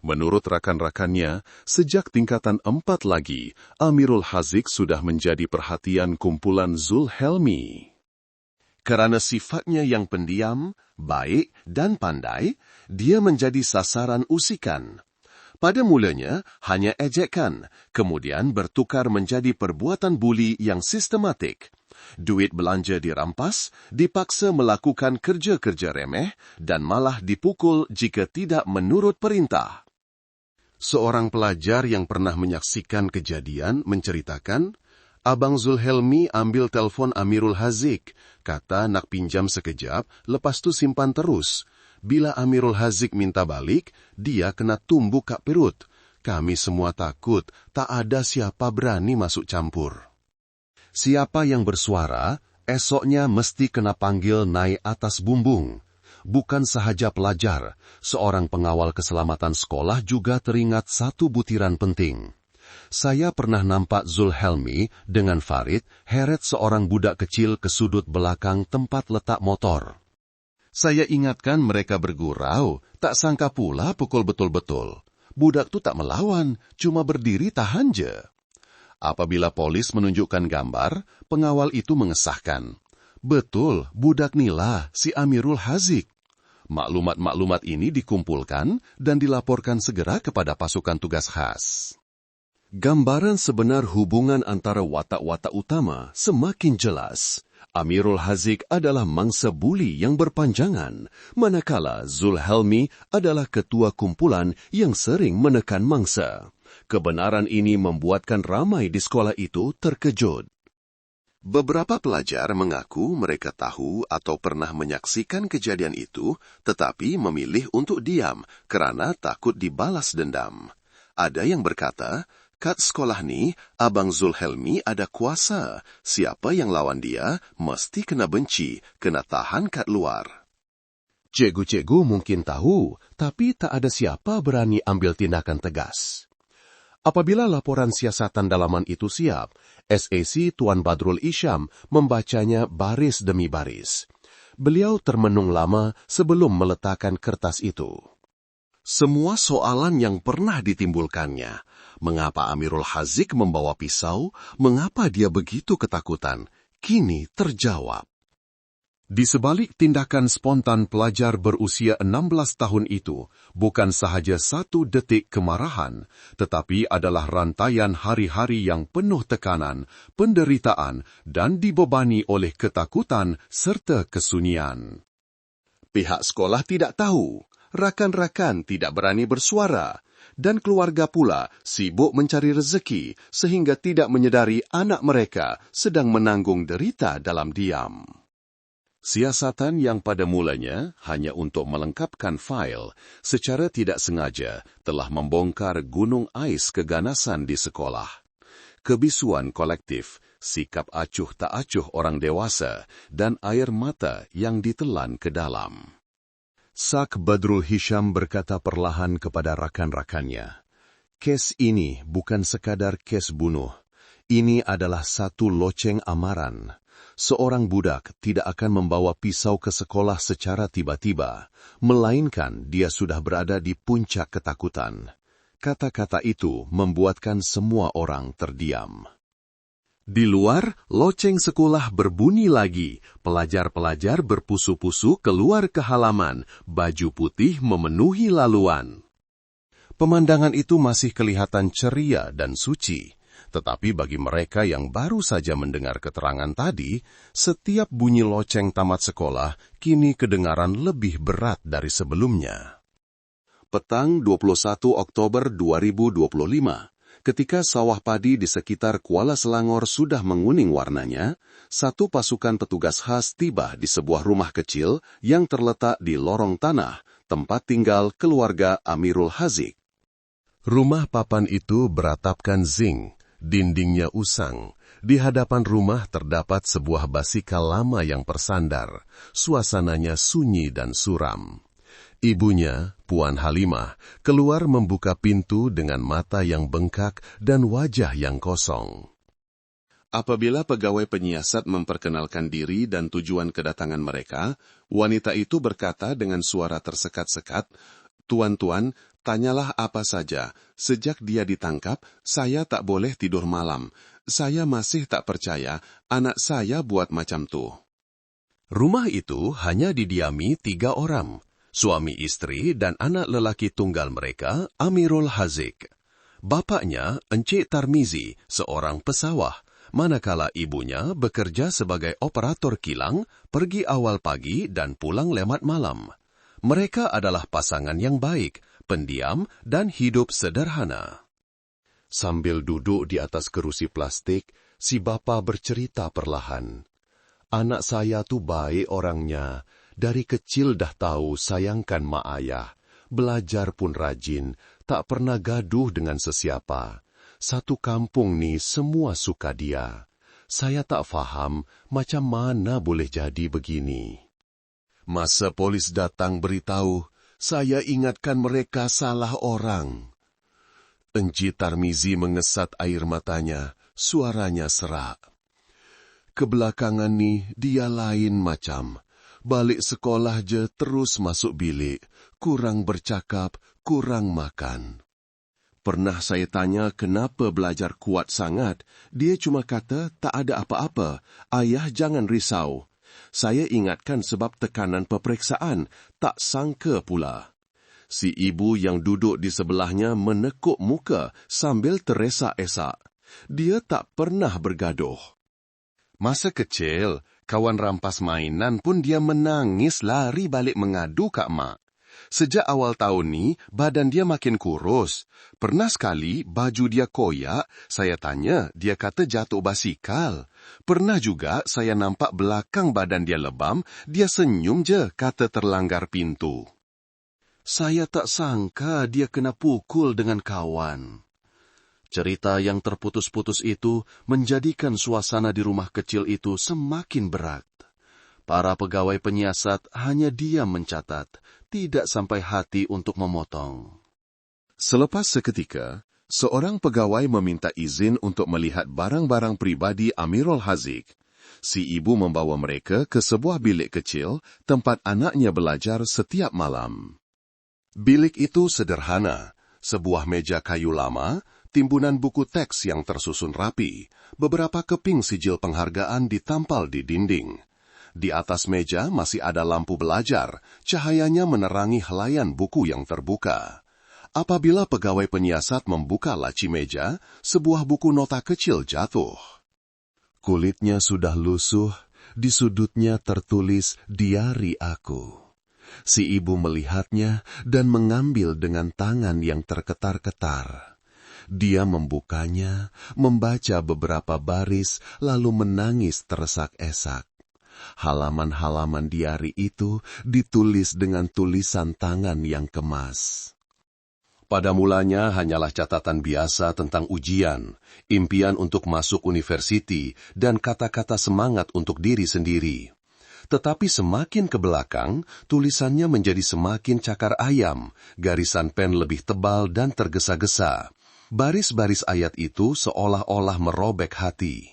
A: Menurut rakan-rakannya, sejak tingkatan 4 lagi, Amirul Hazik sudah menjadi perhatian kumpulan Zulhelmi. Kerana sifatnya yang pendiam, baik dan pandai, dia menjadi sasaran usikan. Pada mulanya, hanya ejekan, kemudian bertukar menjadi perbuatan buli yang sistematik. Duit belanja dirampas, dipaksa melakukan kerja-kerja remeh, dan malah dipukul jika tidak menurut perintah. Seorang pelajar yang pernah menyaksikan kejadian menceritakan, Abang Zulhelmi ambil telefon Amirul Hazik, kata nak pinjam sekejap, lepas tu simpan terus. Bila Amirul Hazik minta balik, dia kena tumbuk kat perut. Kami semua takut, tak ada siapa berani masuk campur. Siapa yang bersuara, esoknya mesti kena panggil naik atas bumbung. Bukan sahaja pelajar, seorang pengawal keselamatan sekolah juga teringat satu butiran penting. Saya pernah nampak Zulhelmi dengan Farid heret seorang budak kecil ke sudut belakang tempat letak motor. Saya ingatkan mereka bergurau, tak sangka pula pukul betul-betul. Budak tu tak melawan, cuma berdiri tahan je. Apabila polis menunjukkan gambar, pengawal itu mengesahkan. Betul, budak nilah si Amirul Hazik. Maklumat-maklumat ini dikumpulkan dan dilaporkan segera kepada pasukan tugas khas. Gambaran sebenar hubungan antara watak-watak utama semakin jelas. Amirul Hazik adalah mangsa buli yang berpanjangan, manakala Zulhelmi adalah ketua kumpulan yang sering menekan mangsa. Kebenaran ini membuatkan ramai di sekolah itu terkejut. Beberapa pelajar mengaku mereka tahu atau pernah menyaksikan kejadian itu, tetapi memilih untuk diam kerana takut dibalas dendam. Ada yang berkata, kat sekolah ni, Abang Zulhelmi ada kuasa. Siapa yang lawan dia, mesti kena benci, kena tahan kat luar. Cikgu-cikgu mungkin tahu, tapi tak ada siapa berani ambil tindakan tegas. Apabila laporan siasatan dalaman itu siap, SAC Tuan Badrul Isham membacanya baris demi baris. Beliau termenung lama sebelum meletakkan kertas itu. Semua soalan yang pernah ditimbulkannya, mengapa Amirul Hazik membawa pisau, mengapa dia begitu ketakutan, kini terjawab. Di sebalik tindakan spontan pelajar berusia 16 tahun itu, bukan sahaja satu detik kemarahan, tetapi adalah rantaian hari-hari yang penuh tekanan, penderitaan, dan dibebani oleh ketakutan serta kesunyian. Pihak sekolah tidak tahu. Rakan-rakan tidak berani bersuara. dan keluarga pula sibuk mencari rezeki sehingga tidak menyadari anak mereka sedang menanggung derita dalam diam. Siasatan yang pada mulanya hanya untuk melengkapkan fail, secara tidak sengaja telah membongkar gunung ais keganasan di sekolah. Kebisuan kolektif, sikap acuh tak acuh orang dewasa, dan air mata yang ditelan ke dalam. Sak Badrul Hisham berkata perlahan kepada rakan-rakannya, "Kes ini bukan sekadar kes bunuh. Ini adalah satu loceng amaran. Seorang budak tidak akan membawa pisau ke sekolah secara tiba-tiba, melainkan dia sudah berada di puncak ketakutan." Kata-kata itu membuatkan semua orang terdiam. Di luar, loceng sekolah berbunyi lagi. Pelajar-pelajar berpusu-pusu keluar ke halaman, baju putih memenuhi laluan. Pemandangan itu masih kelihatan ceria dan suci. Tetapi bagi mereka yang baru saja mendengar keterangan tadi, setiap bunyi loceng tamat sekolah kini kedengaran lebih berat dari sebelumnya. Petang 21 Oktober 2025, ketika sawah padi di sekitar Kuala Selangor sudah menguning warnanya, satu pasukan petugas khas tiba di sebuah rumah kecil yang terletak di lorong tanah, tempat tinggal keluarga Amirul Haziq. Rumah papan itu beratapkan zinc, dindingnya usang. Di hadapan rumah terdapat sebuah basikal lama yang bersandar, suasananya sunyi dan suram. Ibunya, Puan Halimah, keluar membuka pintu dengan mata yang bengkak dan wajah yang kosong. Apabila pegawai penyiasat memperkenalkan diri dan tujuan kedatangan mereka, wanita itu berkata dengan suara tersekat-sekat, "Tuan-tuan, tanyalah apa saja. Sejak dia ditangkap, saya tak boleh tidur malam. Saya masih tak percaya anak saya buat macam tuh." Rumah itu hanya didiami 3 orang. Suami istri dan anak lelaki tunggal mereka, Amirul Haziq. Bapaknya, Encik Tarmizi, seorang pesawah, manakala ibunya bekerja sebagai operator kilang, pergi awal pagi dan pulang lemhat malam. Mereka adalah pasangan yang baik, pendiam, dan hidup sederhana. Sambil duduk di atas kerusi plastik, si bapa bercerita perlahan. "Anak saya tuh baik orangnya. Dari kecil dah tahu sayangkan mak ayah. Belajar pun rajin, tak pernah gaduh dengan sesiapa. Satu kampung ni semua suka dia. Saya tak faham macam mana boleh jadi begini." Masa polis datang beritahu, saya ingatkan mereka salah orang. Encik Tarmizi mengesat air matanya, suaranya serak. "Kebelakangan ni dia lain macam. Balik sekolah je terus masuk bilik, kurang bercakap, kurang makan. Pernah saya tanya kenapa belajar kuat sangat, dia cuma kata tak ada apa-apa, ayah jangan risau. Saya ingatkan sebab tekanan peperiksaan, tak sangka pula." Si ibu yang duduk di sebelahnya menekuk muka sambil teresak-esak. Dia tak pernah bergaduh. Masa kecil, kawan rampas mainan pun dia menangis lari balik mengadu Kak Mak. Sejak awal tahun ni, badan dia makin kurus. Pernah sekali baju dia koyak, saya tanya, dia kata jatuh basikal. Pernah juga saya nampak belakang badan dia lebam, dia senyum je kata terlanggar pintu. Saya tak sangka dia kena pukul dengan kawan. Cerita yang terputus-putus itu menjadikan suasana di rumah kecil itu semakin berat. Para pegawai penyiasat hanya diam mencatat, tidak sampai hati untuk memotong. Selepas seketika, seorang pegawai meminta izin untuk melihat barang-barang pribadi Amirul Haziq. Si ibu membawa mereka ke sebuah bilik kecil tempat anaknya belajar setiap malam. Bilik itu sederhana, sebuah meja kayu lama, timbunan buku teks yang tersusun rapi, beberapa keping sijil penghargaan ditampal di dinding. Di atas meja masih ada lampu belajar, cahayanya menerangi helaian buku yang terbuka. Apabila pegawai penyiasat membuka laci meja, sebuah buku nota kecil jatuh. Kulitnya sudah lusuh, di sudutnya tertulis diari aku. Si ibu melihatnya dan mengambil dengan tangan yang terketar-ketar. Dia membukanya, membaca beberapa baris, lalu menangis teresak-esak. Halaman-halaman diari itu ditulis dengan tulisan tangan yang kemas. Pada mulanya hanyalah catatan biasa tentang ujian, impian untuk masuk universiti, dan kata-kata semangat untuk diri sendiri. Tetapi semakin ke belakang, tulisannya menjadi semakin cakar ayam, garisan pen lebih tebal dan tergesa-gesa. Baris-baris ayat itu seolah-olah merobek hati.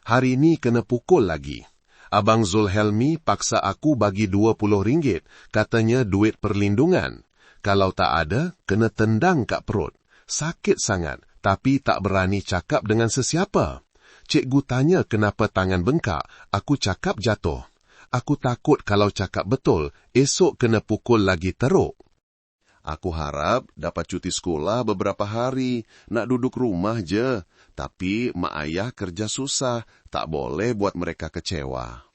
A: Hari ini kena pukul lagi. Abang Zulhelmi paksa aku bagi 20 ringgit, katanya duit perlindungan. Kalau tak ada, kena tendang kat perut. Sakit sangat, tapi tak berani cakap dengan sesiapa. Cikgu tanya kenapa tangan bengkak, aku cakap jatuh. Aku takut kalau cakap betul, esok kena pukul lagi teruk. Aku harap dapat cuti sekolah beberapa hari, nak duduk rumah je. Tapi mak ayah kerja susah, tak boleh buat mereka kecewa.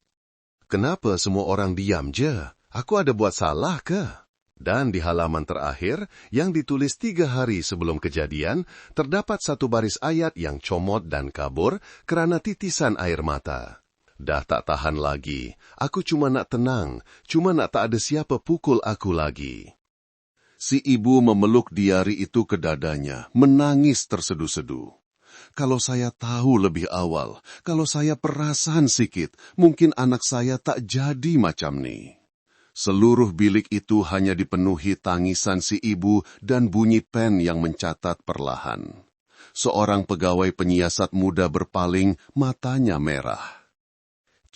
A: Kenapa semua orang diam je? Aku ada buat salah ke? Dan di halaman terakhir, yang ditulis 3 hari sebelum kejadian, terdapat satu baris ayat yang comot dan kabur kerana titisan air mata. Dah tak tahan lagi. Aku cuma nak tenang, cuma nak tak ada siapa pukul aku lagi. Si ibu memeluk diari itu ke dadanya, menangis tersedu-sedu. Kalau saya tahu lebih awal, kalau saya perasan sikit, mungkin anak saya tak jadi macam ni. Seluruh bilik itu hanya dipenuhi tangisan si ibu dan bunyi pen yang mencatat perlahan. Seorang pegawai penyiasat muda berpaling, matanya merah.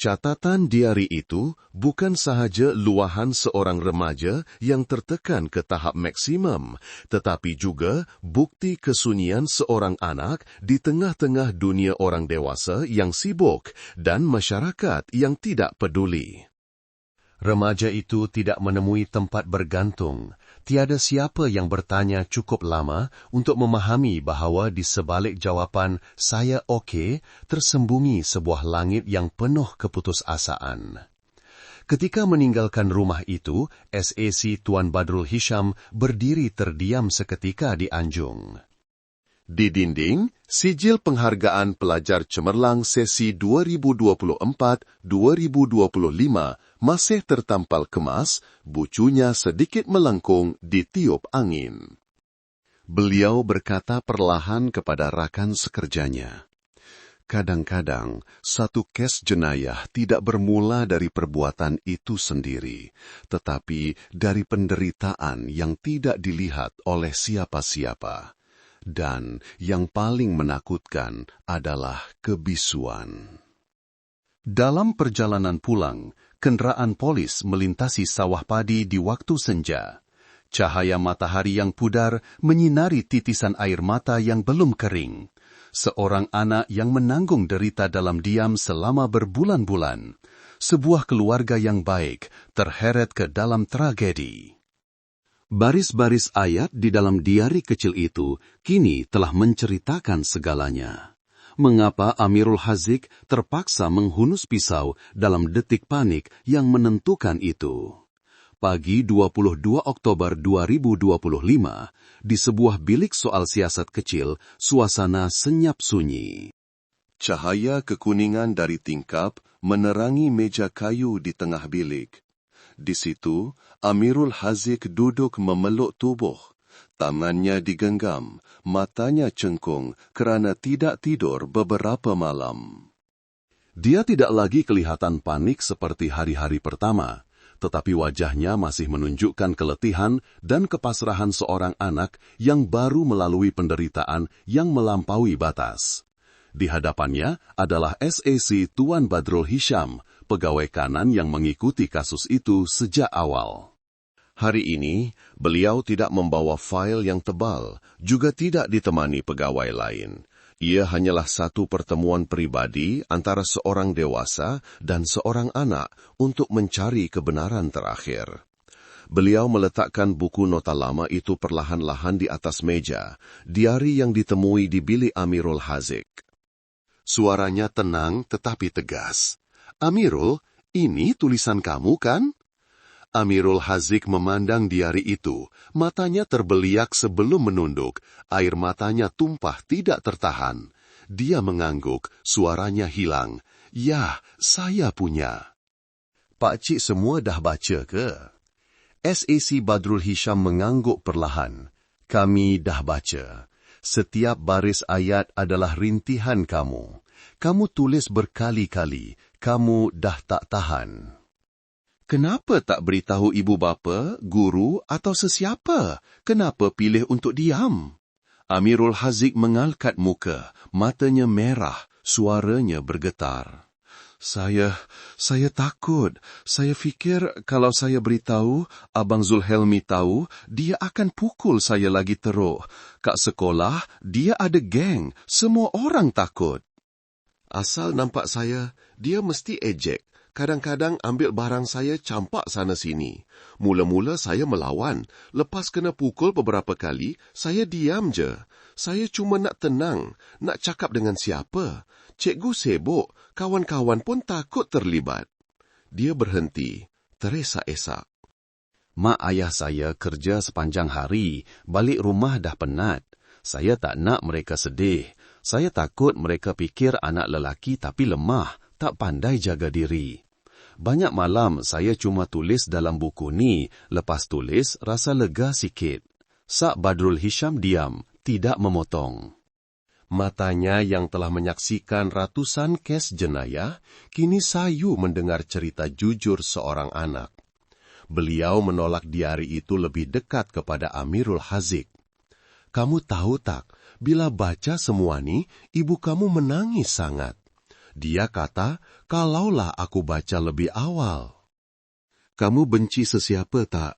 A: Catatan diari itu bukan sahaja luahan seorang remaja yang tertekan ke tahap maksimum, tetapi juga bukti kesunyian seorang anak di tengah-tengah dunia orang dewasa yang sibuk dan masyarakat yang tidak peduli. Remaja itu tidak menemui tempat bergantung. Tiada siapa yang bertanya cukup lama untuk memahami bahawa di sebalik jawapan "saya okey" tersembunyi sebuah langit yang penuh keputusasaan. Ketika meninggalkan rumah itu, SAC Tuan Badrul Hisham berdiri terdiam seketika di anjung. Di dinding, sijil penghargaan pelajar cemerlang sesi 2024-2025 masih tertampal kemas, bucunya sedikit melengkung ditiup angin. Beliau berkata perlahan kepada rakan sekerjanya, "Kadang-kadang, satu kes jenayah tidak bermula dari perbuatan itu sendiri, tetapi dari penderitaan yang tidak dilihat oleh siapa-siapa. Dan yang paling menakutkan adalah kebisuan." Dalam perjalanan pulang, kenderaan polis melintasi sawah padi di waktu senja. Cahaya matahari yang pudar menyinari titisan air mata yang belum kering. Seorang anak yang menanggung derita dalam diam selama berbulan-bulan. Sebuah keluarga yang baik terheret ke dalam tragedi. Baris-baris ayat di dalam diari kecil itu kini telah menceritakan segalanya. Mengapa Amirul Haziq terpaksa menghunus pisau dalam detik panik yang menentukan itu? Pagi 22 Oktober 2025, di sebuah bilik soal siasat kecil, suasana senyap sunyi. Cahaya kekuningan dari tingkap menerangi meja kayu di tengah bilik. Di situ, Amirul Haziq duduk memeluk tubuh. Tangannya digenggam, matanya cengkung kerana tidak tidur beberapa malam. Dia tidak lagi kelihatan panik seperti hari-hari pertama, tetapi wajahnya masih menunjukkan keletihan dan kepasrahan seorang anak yang baru melalui penderitaan yang melampaui batas. Di hadapannya adalah SAC Tuan Badrul Hisham, pegawai kanan yang mengikuti kasus itu sejak awal. Hari ini, beliau tidak membawa fail yang tebal, juga tidak ditemani pegawai lain. Ia hanyalah satu pertemuan pribadi antara seorang dewasa dan seorang anak untuk mencari kebenaran terakhir. Beliau meletakkan buku nota lama itu perlahan-lahan di atas meja, diari yang ditemui di bilik Amirul Haziq. Suaranya tenang tetapi tegas. "Amirul, ini tulisan kamu kan?"
B: Amirul Hazik memandang diari itu, matanya terbeliak sebelum menunduk, air matanya tumpah tidak tertahan. Dia mengangguk, suaranya hilang. Ya, saya punya.
A: Pakcik semua dah baca ke? SAC Badrul Hisham mengangguk perlahan. Kami dah baca. Setiap baris ayat adalah rintihan kamu. Kamu tulis berkali-kali. Kamu dah tak tahan. Kenapa tak beritahu ibu bapa, guru atau sesiapa? Kenapa pilih untuk diam? Amirul Hazik mengalkat muka, matanya merah, suaranya bergetar. Saya takut. Saya fikir kalau saya beritahu, Abang Zulhelmi tahu, dia akan pukul saya lagi teruk. Kat sekolah, dia ada geng. Semua orang takut. Asal nampak saya, dia mesti ejek. Kadang-kadang ambil barang saya campak sana-sini. Mula-mula saya melawan. Lepas kena pukul beberapa kali, saya diam je. Saya cuma nak tenang, nak cakap dengan siapa. Cikgu sibuk, kawan-kawan pun takut terlibat. Dia berhenti, teresak-esak. Mak ayah saya kerja sepanjang hari, balik rumah dah penat. Saya tak nak mereka sedih. Saya takut mereka fikir anak lelaki tapi lemah, tak pandai jaga diri. Banyak malam saya cuma tulis dalam buku ni, lepas tulis rasa lega sikit. Sak Badrul Hisham diam, tidak memotong. Matanya yang telah menyaksikan ratusan kes jenayah, kini sayu mendengar cerita jujur seorang anak. Beliau menolak diari itu lebih dekat kepada Amirul Hazik. Kamu tahu tak, bila baca semua ni, ibu kamu menangis sangat. Dia kata, kalaulah aku baca lebih awal. Kamu benci sesiapa tak?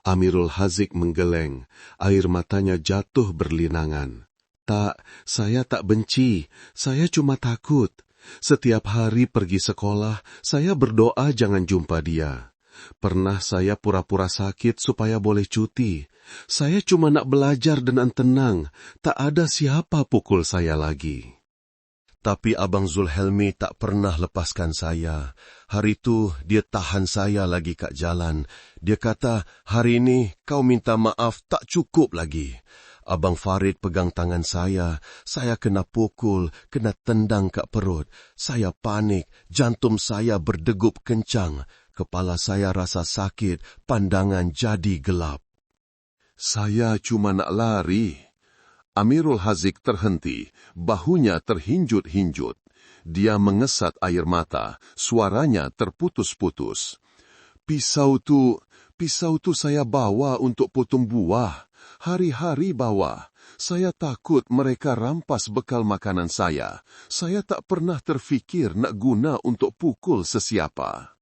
A: Amirul Hazik menggeleng, air matanya jatuh berlinangan. Tak, saya tak benci, saya cuma takut. Setiap hari pergi sekolah, saya berdoa jangan jumpa dia. Pernah saya pura-pura sakit supaya boleh cuti. Saya cuma nak belajar dengan tenang, tak ada siapa pukul saya lagi. Tapi Abang Zulhelmi tak pernah lepaskan saya. Hari itu dia tahan saya lagi kat jalan. Dia kata, hari ini kau minta maaf tak cukup lagi. Abang Farid pegang tangan saya kena pukul, kena tendang kat perut. Saya panik, jantung saya berdegup kencang. Kepala saya rasa sakit, pandangan jadi gelap. Saya cuma nak lari. Amirul Hazik terhenti, bahunya terhinjut-hinjut. Dia mengesat air mata, suaranya terputus-putus. Pisau tu saya bawa untuk potong buah. Hari-hari bawa. Saya takut mereka rampas bekal makanan saya. Saya tak pernah terfikir nak guna untuk pukul sesiapa.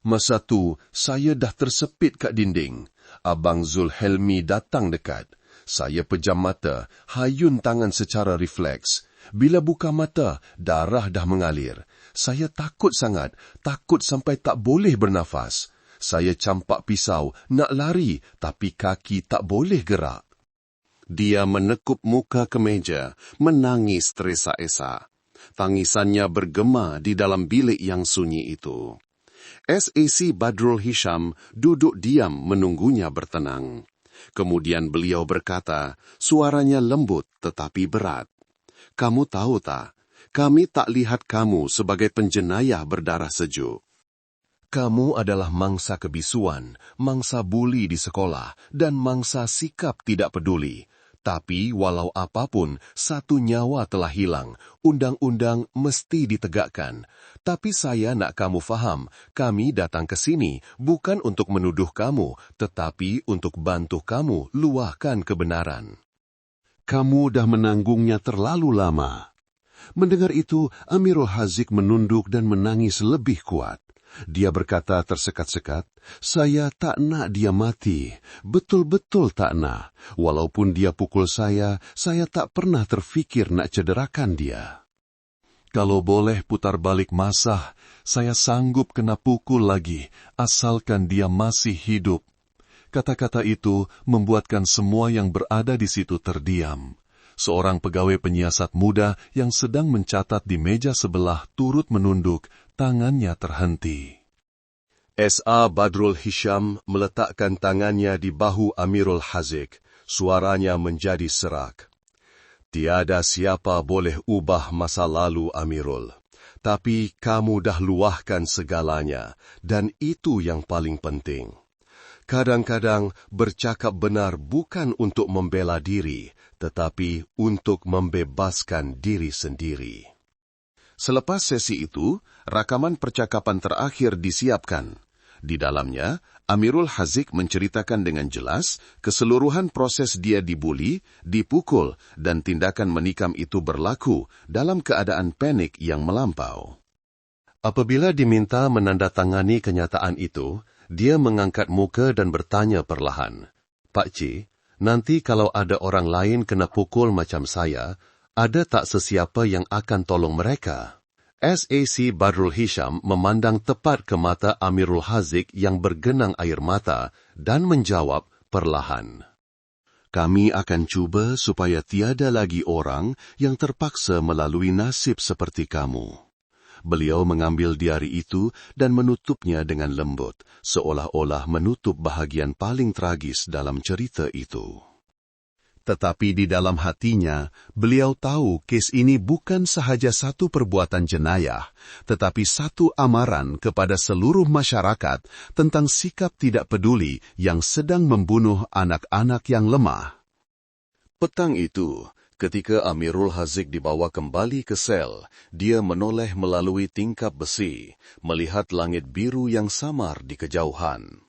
A: Masa tu, saya dah tersepit kat dinding. Abang Zulhelmi datang dekat. Saya pejam mata, hayun tangan secara refleks. Bila buka mata, darah dah mengalir. Saya takut sangat, takut sampai tak boleh bernafas. Saya campak pisau, nak lari, tapi kaki tak boleh gerak. Dia menekup muka ke meja, menangis teresa-esa. Tangisannya bergema di dalam bilik yang sunyi itu. SAC Badrul Hisham duduk diam menunggunya bertenang. Kemudian beliau berkata, suaranya lembut tetapi berat. Kamu tahu tak, kami tak lihat kamu sebagai penjenayah berdarah sejuk. Kamu adalah mangsa kebisuan, mangsa buli di sekolah, dan mangsa sikap tidak peduli. Tapi walau apapun, satu nyawa telah hilang, undang-undang mesti ditegakkan. Tapi saya nak kamu faham, kami datang ke sini bukan untuk menuduh kamu, tetapi untuk bantu kamu luahkan kebenaran. Kamu dah menanggungnya terlalu lama. Mendengar itu, Amirul Hazik menunduk dan menangis lebih kuat. Dia berkata tersekat-sekat, saya tak nak dia mati, betul-betul tak nak. Walaupun dia pukul saya tak pernah terfikir nak cederakan dia. Kalau boleh putar balik masa, saya sanggup kena pukul lagi, asalkan dia masih hidup. Kata-kata itu membuatkan semua yang berada di situ terdiam. Seorang pegawai penyiasat muda yang sedang mencatat di meja sebelah turut menunduk, tangannya terhenti. S.A. Badrul Hisham meletakkan tangannya di bahu Amirul Haziq. Suaranya menjadi serak. Tiada siapa boleh ubah masa lalu, Amirul. Tapi kamu dah luahkan segalanya, dan itu yang paling penting. Kadang-kadang bercakap benar bukan untuk membela diri, tetapi untuk membebaskan diri sendiri. Selepas sesi itu, rakaman percakapan terakhir disiapkan. Di dalamnya, Amirul Haziq menceritakan dengan jelas keseluruhan proses dia dibuli, dipukul, dan tindakan menikam itu berlaku dalam keadaan panik yang melampau. Apabila diminta menandatangani kenyataan itu, dia mengangkat muka dan bertanya perlahan, "Pak C, nanti kalau ada orang lain kena pukul macam saya, ada tak sesiapa yang akan tolong mereka?" S.A.C. Badrul Hisham memandang tepat ke mata Amirul Haziq yang bergenang air mata dan menjawab perlahan, "Kami akan cuba supaya tiada lagi orang yang terpaksa melalui nasib seperti kamu." Beliau mengambil diari itu dan menutupnya dengan lembut, seolah-olah menutup bahagian paling tragis dalam cerita itu. Tetapi di dalam hatinya, beliau tahu kes ini bukan sahaja satu perbuatan jenayah, tetapi satu amaran kepada seluruh masyarakat tentang sikap tidak peduli yang sedang membunuh anak-anak yang lemah. Petang itu, ketika Amirul Haziq dibawa kembali ke sel, dia menoleh melalui tingkap besi, melihat langit biru yang samar di kejauhan.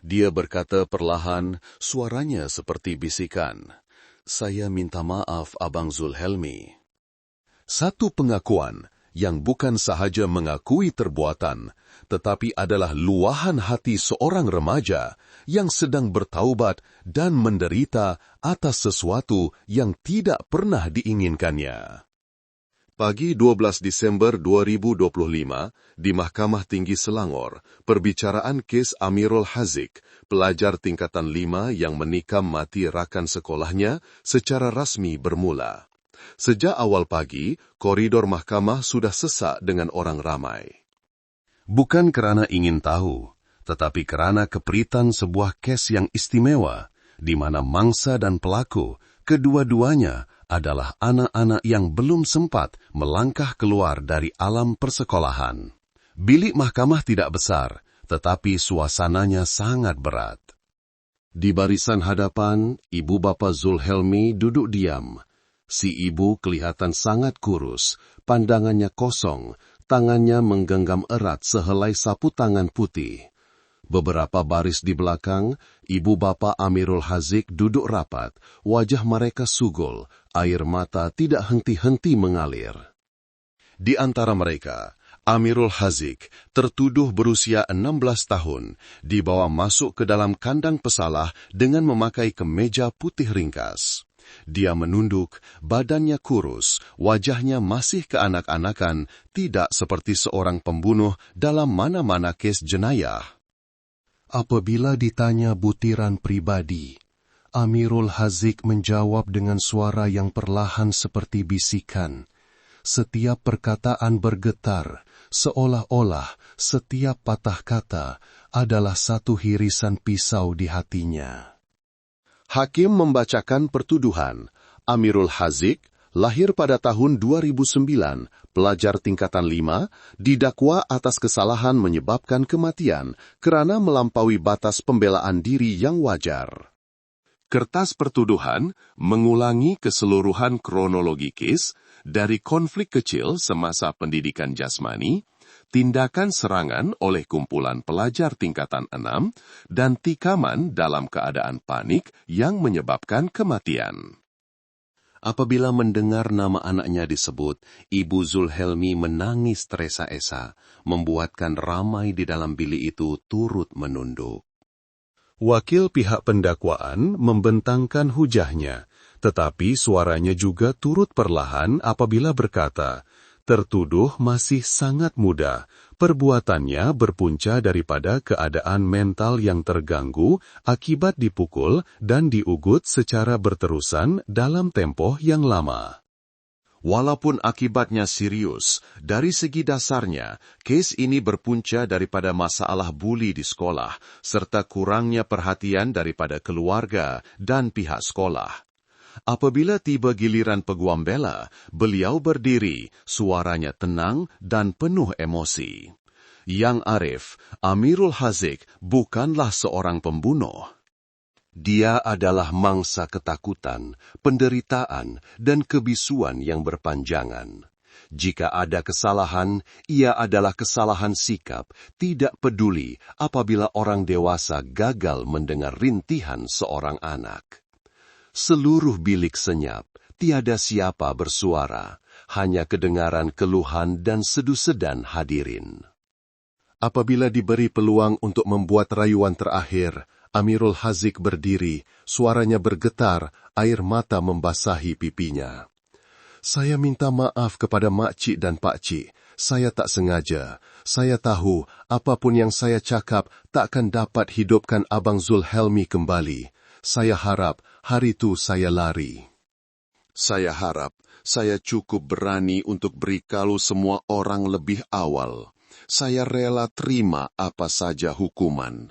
A: Dia berkata perlahan, suaranya seperti bisikan, "Saya minta maaf, Abang Zulhelmi." Satu pengakuan yang bukan sahaja mengakui perbuatan, tetapi adalah luahan hati seorang remaja yang sedang bertaubat dan menderita atas sesuatu yang tidak pernah diinginkannya. Pagi 12 Desember 2025, di Mahkamah Tinggi Selangor, perbicaraan kes Amirul Haziq, pelajar tingkatan 5 yang menikam mati rakan sekolahnya, secara rasmi bermula. Sejak awal pagi, koridor mahkamah sudah sesak dengan orang ramai. Bukan kerana ingin tahu, tetapi kerana keperitan sebuah kes yang istimewa, di mana mangsa dan pelaku, kedua-duanya adalah anak-anak yang belum sempat melangkah keluar dari alam persekolahan. Bilik mahkamah tidak besar, tetapi suasananya sangat berat. Di barisan hadapan, ibu bapa Zulhelmi duduk diam. Si ibu kelihatan sangat kurus, pandangannya kosong, tangannya menggenggam erat sehelai sapu tangan putih. Beberapa baris di belakang, ibu bapa Amirul Haziq duduk rapat, wajah mereka sugul, air mata tidak henti-henti mengalir. Di antara mereka, Amirul Haziq, tertuduh berusia 16 tahun, dibawa masuk ke dalam kandang pesalah dengan memakai kemeja putih ringkas. Dia menunduk, badannya kurus, wajahnya masih keenak-enakan, tidak seperti seorang pembunuh dalam mana-mana kes jenayah. Apabila ditanya butiran pribadi, Amirul Haziq menjawab dengan suara yang perlahan seperti bisikan. Setiap perkataan bergetar, seolah-olah setiap patah kata adalah satu hirisan pisau di hatinya. Hakim membacakan pertuduhan. Amirul Haziq, lahir pada tahun 2009, pelajar tingkatan 5, didakwa atas kesalahan menyebabkan kematian kerana melampaui batas pembelaan diri yang wajar. Kertas pertuduhan mengulangi keseluruhan kronologi kes dari konflik kecil semasa pendidikan jasmani, tindakan serangan oleh kumpulan pelajar tingkatan 6, dan tikaman dalam keadaan panik yang menyebabkan kematian. Apabila mendengar nama anaknya disebut, Ibu Zulhelmi menangis teresa-esa, membuatkan ramai di dalam bilik itu turut menunduk. Wakil pihak pendakwaan membentangkan hujahnya, tetapi suaranya juga turut perlahan apabila berkata, tertuduh masih sangat muda, perbuatannya berpunca daripada keadaan mental yang terganggu akibat dipukul dan diugut secara berterusan dalam tempoh yang lama. Walaupun akibatnya serius, dari segi dasarnya, kes ini berpunca daripada masalah buli di sekolah, serta kurangnya perhatian daripada keluarga dan pihak sekolah. Apabila tiba giliran peguam bela, beliau berdiri, suaranya tenang dan penuh emosi. Yang Arif, Amirul Haziq bukanlah seorang pembunuh.
B: Dia adalah mangsa ketakutan, penderitaan, dan kebisuan yang berpanjangan. Jika ada kesalahan, ia adalah kesalahan sikap, tidak peduli apabila orang dewasa gagal mendengar rintihan seorang anak. Seluruh bilik senyap, tiada siapa bersuara, hanya kedengaran keluhan dan sedu-sedan hadirin. Apabila diberi peluang untuk membuat rayuan terakhir, Amirul Haziq berdiri, suaranya bergetar, air mata membasahi pipinya. Saya minta maaf kepada makcik dan pakcik. Saya tak sengaja. Saya tahu apapun yang saya cakap takkan dapat hidupkan Abang Zulhelmi kembali. Saya harap hari itu saya lari. Saya harap saya cukup berani untuk beritahu semua orang lebih awal. Saya rela terima apa saja hukuman.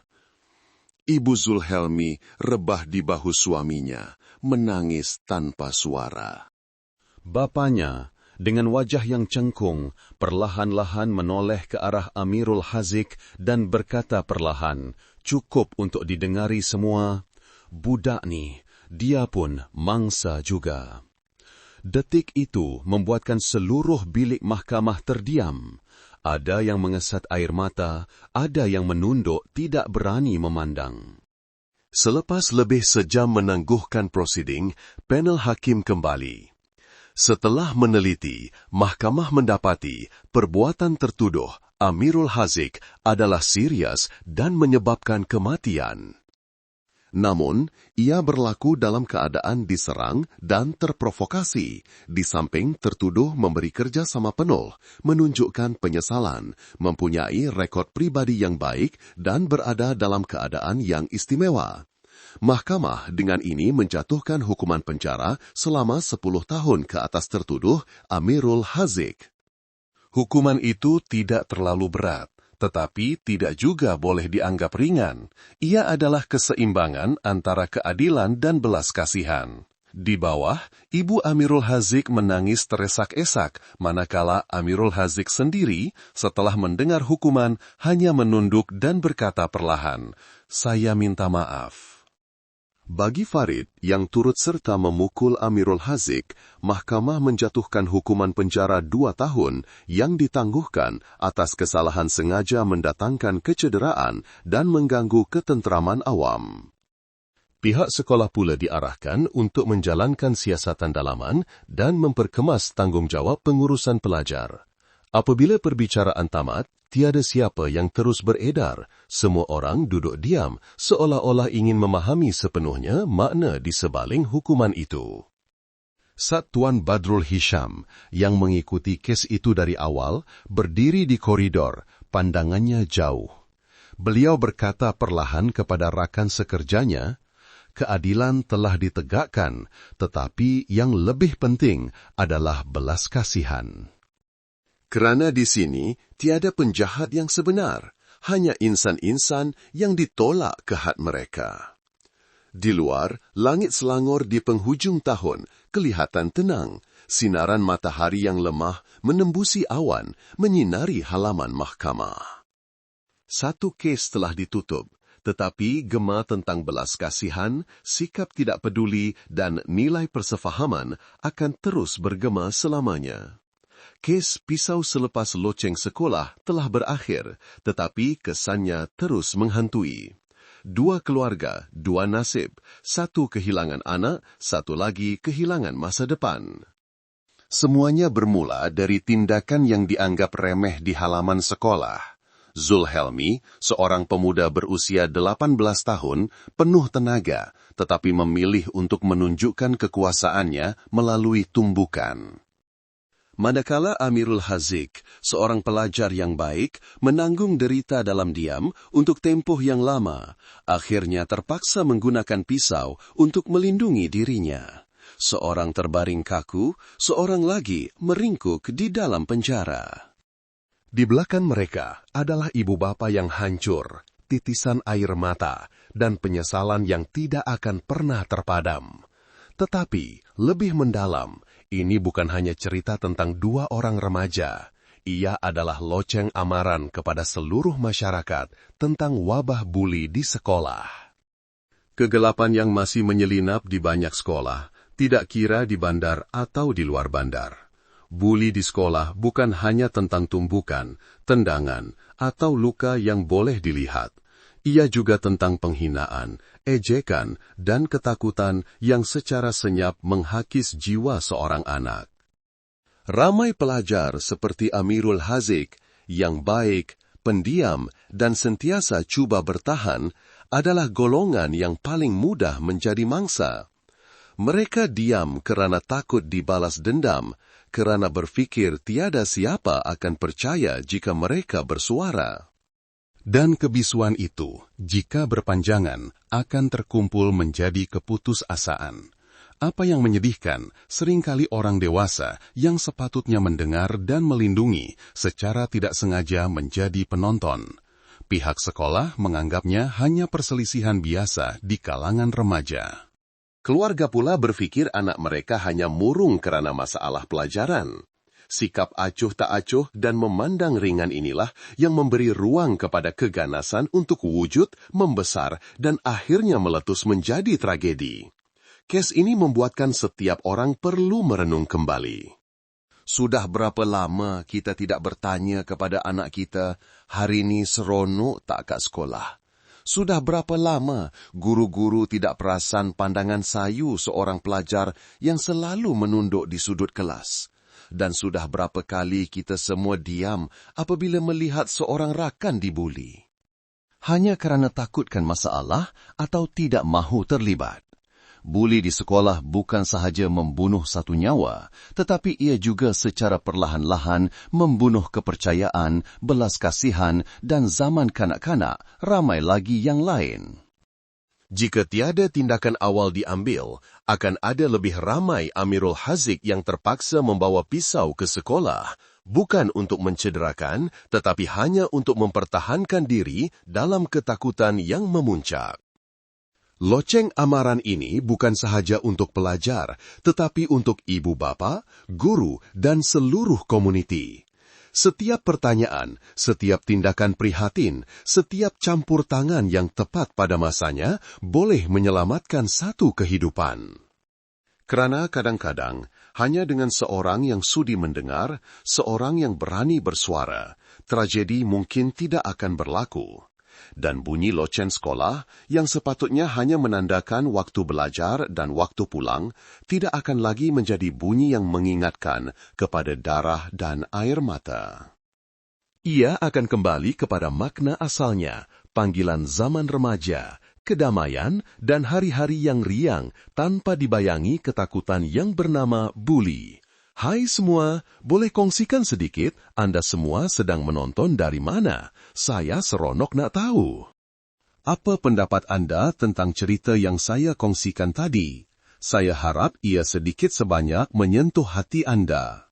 B: Ibu Zulhelmi rebah di bahu suaminya, menangis tanpa suara.
A: Bapaknya, dengan wajah yang cengkung, perlahan-lahan menoleh ke arah Amirul Haziq dan berkata perlahan, cukup untuk didengari semua, budak ni, dia pun mangsa juga. Detik itu membuatkan seluruh bilik mahkamah terdiam. Ada yang mengesat air mata, ada yang menunduk tidak berani memandang.
B: Selepas lebih sejam menangguhkan prosiding, panel hakim kembali. Setelah meneliti, mahkamah mendapati perbuatan tertuduh Amirul Haziq adalah serius dan menyebabkan kematian. Namun, ia berlaku dalam keadaan diserang dan terprovokasi, di samping tertuduh memberi kerjasama penuh, menunjukkan penyesalan, mempunyai rekod pribadi yang baik dan berada dalam keadaan yang istimewa. Mahkamah dengan ini menjatuhkan hukuman penjara selama 10 tahun ke atas tertuduh Amirul Haziq. Hukuman itu tidak terlalu berat, tetapi tidak juga boleh dianggap ringan. Ia adalah keseimbangan antara keadilan dan belas kasihan. Di bawah, Ibu Amirul Haziq menangis teresak-esak, manakala Amirul Haziq sendiri, setelah mendengar hukuman, hanya menunduk dan berkata perlahan, "Saya minta maaf." Bagi Farid, yang turut serta memukul Amirul Haziq, mahkamah menjatuhkan hukuman penjara 2 tahun yang ditangguhkan atas kesalahan sengaja mendatangkan kecederaan dan mengganggu ketentraman awam. Pihak sekolah pula diarahkan untuk menjalankan siasatan dalaman dan memperkemas tanggungjawab pengurusan pelajar. Apabila perbicaraan tamat, tiada siapa yang terus beredar. Semua orang duduk diam, seolah-olah ingin memahami sepenuhnya makna di sebaling hukuman itu. Saat Tuan Badrul Hisham, yang mengikuti kes itu dari awal, berdiri di koridor, pandangannya jauh. Beliau berkata perlahan kepada rakan sekerjanya, keadilan telah ditegakkan, tetapi yang lebih penting adalah belas kasihan. Kerana di sini tiada penjahat yang sebenar, hanya insan-insan yang ditolak kehat mereka. Di luar, langit Selangor di penghujung tahun kelihatan tenang. Sinaran matahari yang lemah menembusi awan, menyinari halaman mahkamah. Satu kes telah ditutup, tetapi gema tentang belas kasihan, sikap tidak peduli dan nilai persefahaman akan terus bergema selamanya. Kes pisau selepas loceng sekolah telah berakhir, tetapi kesannya terus menghantui. 2 keluarga, 2 nasib, 1 kehilangan anak, 1 lagi kehilangan masa depan. Semuanya bermula dari tindakan yang dianggap remeh di halaman sekolah. Zulhelmi, seorang pemuda berusia 18 tahun, penuh tenaga, tetapi memilih untuk menunjukkan kekuasaannya melalui tumbukan. Manakala Amirul Haziq, seorang pelajar yang baik, menanggung derita dalam diam untuk tempoh yang lama, akhirnya terpaksa menggunakan pisau untuk melindungi dirinya.
A: Seorang terbaring kaku, seorang lagi meringkuk di dalam penjara.
B: Di belakang mereka adalah ibu bapa yang hancur, titisan air mata, dan penyesalan yang tidak akan pernah terpadam. Tetapi, lebih mendalam, ini bukan hanya cerita tentang dua orang remaja. Ia adalah lonceng amaran kepada seluruh masyarakat tentang wabah buli di sekolah. Kegelapan yang masih menyelinap di banyak sekolah, tidak kira di bandar atau di luar bandar. Buli di sekolah bukan hanya tentang tumbukan, tendangan, atau luka yang boleh dilihat. Ia juga tentang penghinaan, ejekan, dan ketakutan yang secara senyap menghakis jiwa seorang anak. Ramai pelajar seperti Amirul Hazik, yang baik, pendiam, dan sentiasa cuba bertahan, adalah golongan yang paling mudah menjadi mangsa. Mereka diam kerana takut dibalas dendam, kerana berfikir tiada siapa akan percaya jika mereka bersuara. Dan kebisuan itu, jika berpanjangan, akan terkumpul menjadi keputusasaan. Apa yang menyedihkan, seringkali orang dewasa yang sepatutnya mendengar dan melindungi secara tidak sengaja menjadi penonton. Pihak sekolah menganggapnya hanya perselisihan biasa di kalangan remaja. Keluarga pula berfikir anak mereka hanya murung kerana masalah pelajaran. Sikap acuh tak acuh dan memandang ringan inilah yang memberi ruang kepada keganasan untuk wujud, membesar, dan akhirnya meletus menjadi tragedi. Kes ini membuatkan setiap orang perlu merenung kembali. Sudah berapa lama kita tidak bertanya kepada anak kita, hari ini seronok tak kat sekolah? Sudah berapa lama guru-guru tidak perasan pandangan sayu seorang pelajar yang selalu menunduk di sudut kelas? Dan sudah berapa kali kita semua diam apabila melihat seorang rakan dibuli? Hanya kerana takutkan masalah atau tidak mahu terlibat. Buli di sekolah bukan sahaja membunuh satu nyawa, tetapi ia juga secara perlahan-lahan membunuh kepercayaan, belas kasihan, dan zaman kanak-kanak ramai lagi yang lain. Jika tiada tindakan awal diambil, akan ada lebih ramai Amirul Hazik yang terpaksa membawa pisau ke sekolah, bukan untuk mencederakan, tetapi hanya untuk mempertahankan diri dalam ketakutan yang memuncak. Lonceng amaran ini bukan sahaja untuk pelajar, tetapi untuk ibu bapa, guru, dan seluruh komuniti. Setiap pertanyaan, setiap tindakan prihatin, setiap campur tangan yang tepat pada masanya boleh menyelamatkan satu kehidupan. Kerana kadang-kadang, hanya dengan seorang yang sudi mendengar, seorang yang berani bersuara, tragedi mungkin tidak akan berlaku. Dan bunyi loceng sekolah yang sepatutnya hanya menandakan waktu belajar dan waktu pulang tidak akan lagi menjadi bunyi yang mengingatkan kepada darah dan air mata. Ia akan kembali kepada makna asalnya, panggilan zaman remaja, kedamaian, dan hari-hari yang riang tanpa dibayangi ketakutan yang bernama buli. Hai semua, boleh kongsikan sedikit Anda semua sedang menonton dari mana? Saya seronok nak tahu. Apa pendapat Anda tentang cerita yang saya kongsikan tadi? Saya harap ia sedikit sebanyak menyentuh hati Anda.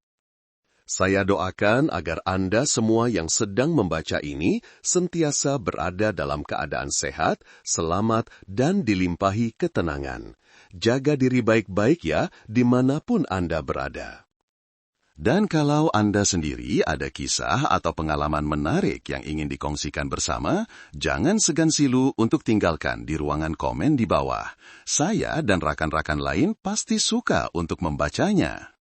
B: Saya doakan agar Anda semua yang sedang membaca ini sentiasa berada dalam keadaan sehat, selamat, dan dilimpahi ketenangan. Jaga diri baik-baik ya, dimanapun Anda berada. Dan kalau Anda sendiri ada kisah atau pengalaman menarik yang ingin dikongsikan bersama, jangan segan silu untuk tinggalkan di ruangan komen di bawah. Saya dan rakan-rakan lain pasti suka untuk membacanya.